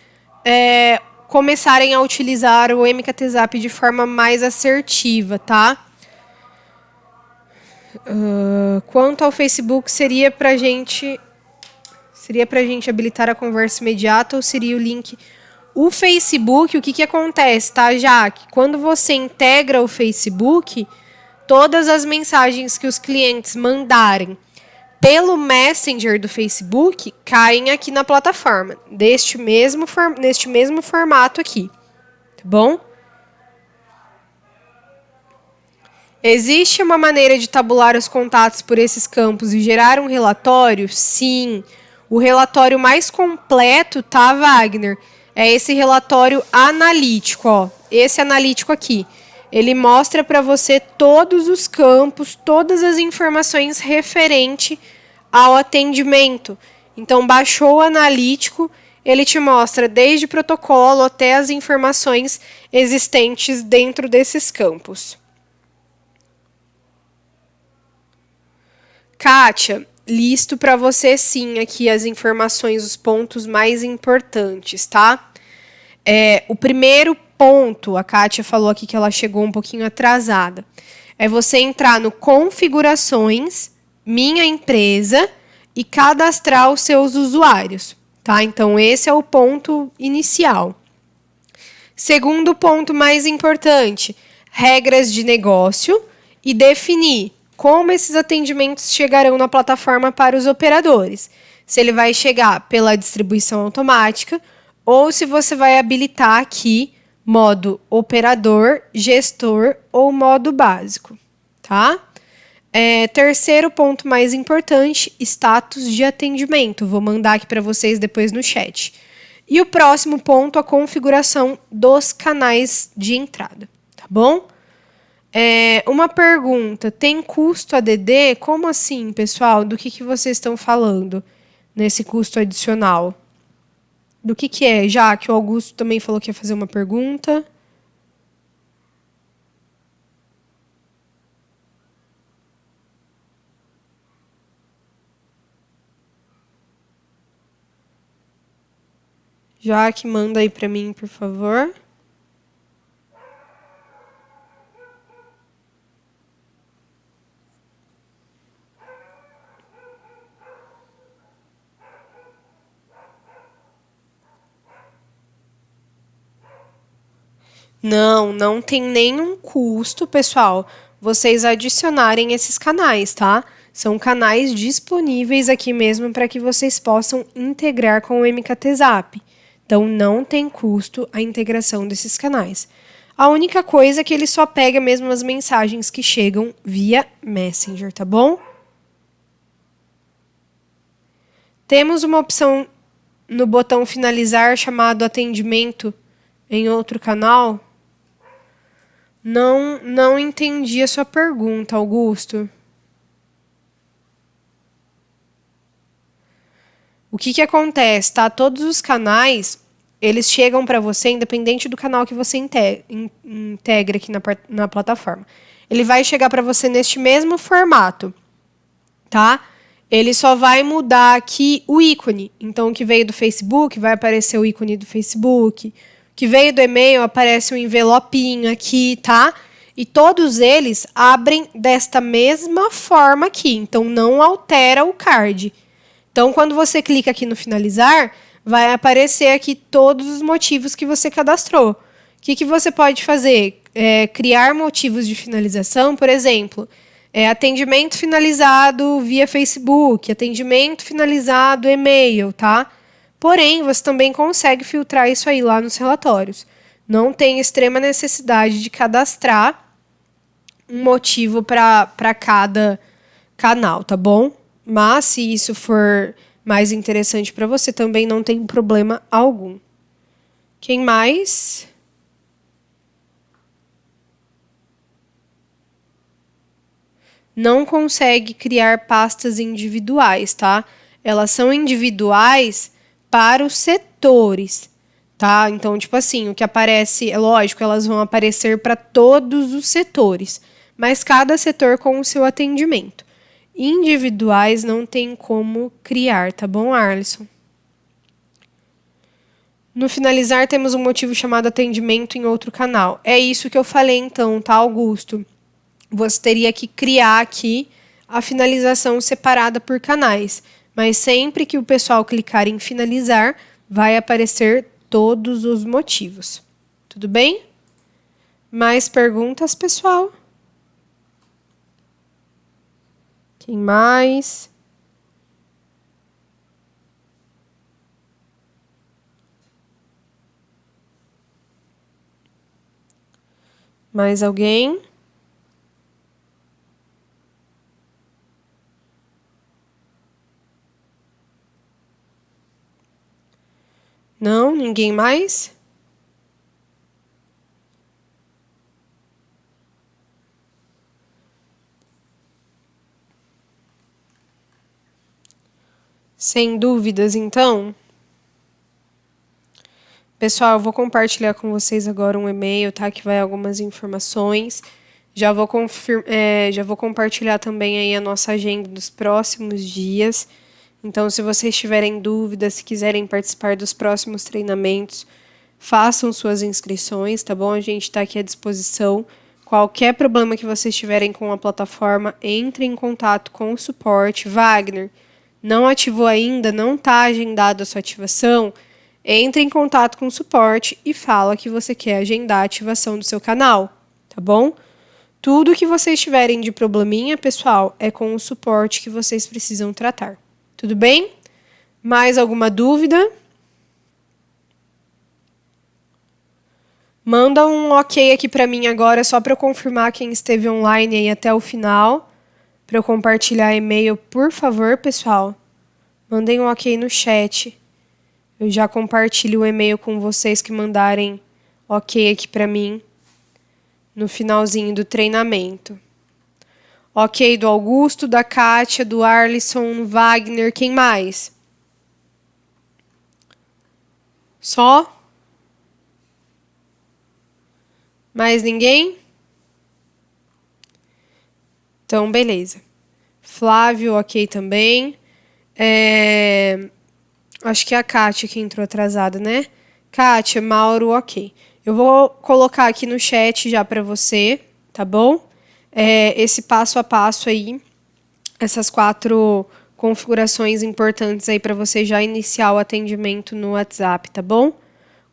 começarem a utilizar o MKTzap de forma mais assertiva, tá? Quanto ao Facebook, seria pra gente habilitar a conversa imediata ou seria o link? O Facebook, o que acontece, tá, Jaque? Quando você integra o Facebook, todas as mensagens que os clientes mandarem pelo Messenger do Facebook caem aqui na plataforma, neste mesmo formato aqui, tá bom? Existe uma maneira de tabular os contatos por esses campos e gerar um relatório? Sim. O relatório mais completo, tá, Wagner? É esse relatório analítico, ó. Esse analítico aqui. Ele mostra para você todos os campos, todas as informações referente ao atendimento. Então, baixou o analítico, ele te mostra desde protocolo até as informações existentes dentro desses campos. Kátia, listo para você sim aqui as informações, os pontos mais importantes, tá? O primeiro ponto, a Kátia falou aqui que ela chegou um pouquinho atrasada, é você entrar no configurações, minha empresa, e cadastrar os seus usuários, tá? Então, esse é o ponto inicial. Segundo ponto mais importante, regras de negócio e definir como esses atendimentos chegarão na plataforma para os operadores. Se ele vai chegar pela distribuição automática ou se você vai habilitar aqui modo operador, gestor ou modo básico, tá? Terceiro ponto mais importante, status de atendimento. Vou mandar aqui para vocês depois no chat. E o próximo ponto, a configuração dos canais de entrada, tá bom? Uma pergunta, tem custo ADD? Como assim, pessoal? Do que vocês estão falando nesse custo adicional? Do que é? Já que o Augusto também falou que ia fazer uma pergunta. Já que manda aí para mim, por favor. Não tem nenhum custo, pessoal, vocês adicionarem esses canais, tá? São canais disponíveis aqui mesmo para que vocês possam integrar com o MKTzap. Então, não tem custo a integração desses canais. A única coisa é que ele só pega mesmo as mensagens que chegam via Messenger, tá bom? Temos uma opção no botão finalizar chamado atendimento em outro canal. Não entendi a sua pergunta, Augusto. O que acontece, tá? Todos os canais, eles chegam para você, independente do canal que você integra aqui na plataforma. Ele vai chegar para você neste mesmo formato, tá? Ele só vai mudar aqui o ícone. Então, o que veio do Facebook, vai aparecer o ícone do Facebook. O que veio do e-mail, aparece um envelopinho aqui, tá? E todos eles abrem desta mesma forma aqui. Então, não altera o card. Então, quando você clica aqui no finalizar, vai aparecer aqui todos os motivos que você cadastrou. O que você pode fazer? Criar motivos de finalização, por exemplo, atendimento finalizado via Facebook, atendimento finalizado e-mail, tá? Porém, você também consegue filtrar isso aí lá nos relatórios. Não tem extrema necessidade de cadastrar um motivo para cada canal, tá bom? Mas, se isso for mais interessante para você, também não tem problema algum. Quem mais? Não consegue criar pastas individuais, tá? Elas são individuais para os setores, tá? Então, tipo assim, o que aparece, é lógico, elas vão aparecer para todos os setores, mas cada setor com o seu atendimento. Individuais não tem como criar, tá bom, Arlisson? No finalizar, temos um motivo chamado atendimento em outro canal. É isso que eu falei então, tá, Augusto? Você teria que criar aqui a finalização separada por canais. Mas sempre que o pessoal clicar em finalizar, vai aparecer todos os motivos. Tudo bem? Mais perguntas, pessoal? Quem mais? Mais alguém? Não? Ninguém mais? Sem dúvidas, então? Pessoal, eu vou compartilhar com vocês agora um e-mail, tá? Que vai algumas informações. Já vou compartilhar também aí a nossa agenda dos próximos dias. Então, se vocês tiverem dúvidas, se quiserem participar dos próximos treinamentos, façam suas inscrições, tá bom? A gente está aqui à disposição. Qualquer problema que vocês tiverem com a plataforma, entre em contato com o suporte. Wagner, não ativou ainda, não está agendado a sua ativação? Entre em contato com o suporte e fala que você quer agendar a ativação do seu canal, tá bom? Tudo que vocês tiverem de probleminha, pessoal, é com o suporte que vocês precisam tratar. Tudo bem? Mais alguma dúvida? Manda um ok aqui pra mim agora, só para eu confirmar quem esteve online aí até o final, para eu compartilhar e-mail, por favor, pessoal. Mandem um ok no chat. Eu já compartilho o e-mail com vocês que mandarem ok aqui pra mim no finalzinho do treinamento. Ok do Augusto, da Kátia, do Arlisson, Wagner, quem mais? Só? Mais ninguém? Então, beleza. Flávio, ok também. Acho que é a Kátia que entrou atrasada, né? Kátia, Mauro, ok. Eu vou colocar aqui no chat já para você, tá bom? Esse passo a passo aí, essas 4 configurações importantes aí para você já iniciar o atendimento no WhatsApp, tá bom?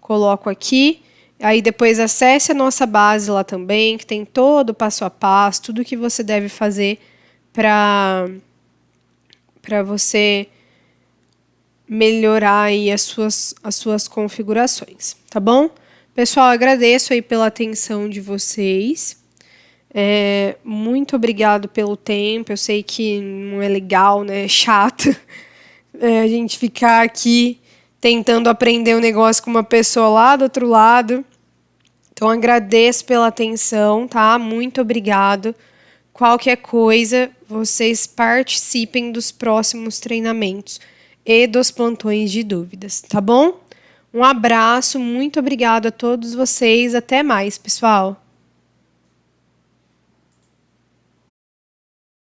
Coloco aqui. Aí depois acesse a nossa base lá também, que tem todo o passo a passo, tudo que você deve fazer para você melhorar aí as suas configurações, tá bom? Pessoal, agradeço aí pela atenção de vocês. Muito obrigado pelo tempo. Eu sei que não é legal, né? É chato a gente ficar aqui tentando aprender um negócio com uma pessoa lá do outro lado. Então, agradeço pela atenção, tá? Muito obrigado. Qualquer coisa, vocês participem dos próximos treinamentos e dos plantões de dúvidas, tá bom? Um abraço, muito obrigado a todos vocês. Até mais, pessoal!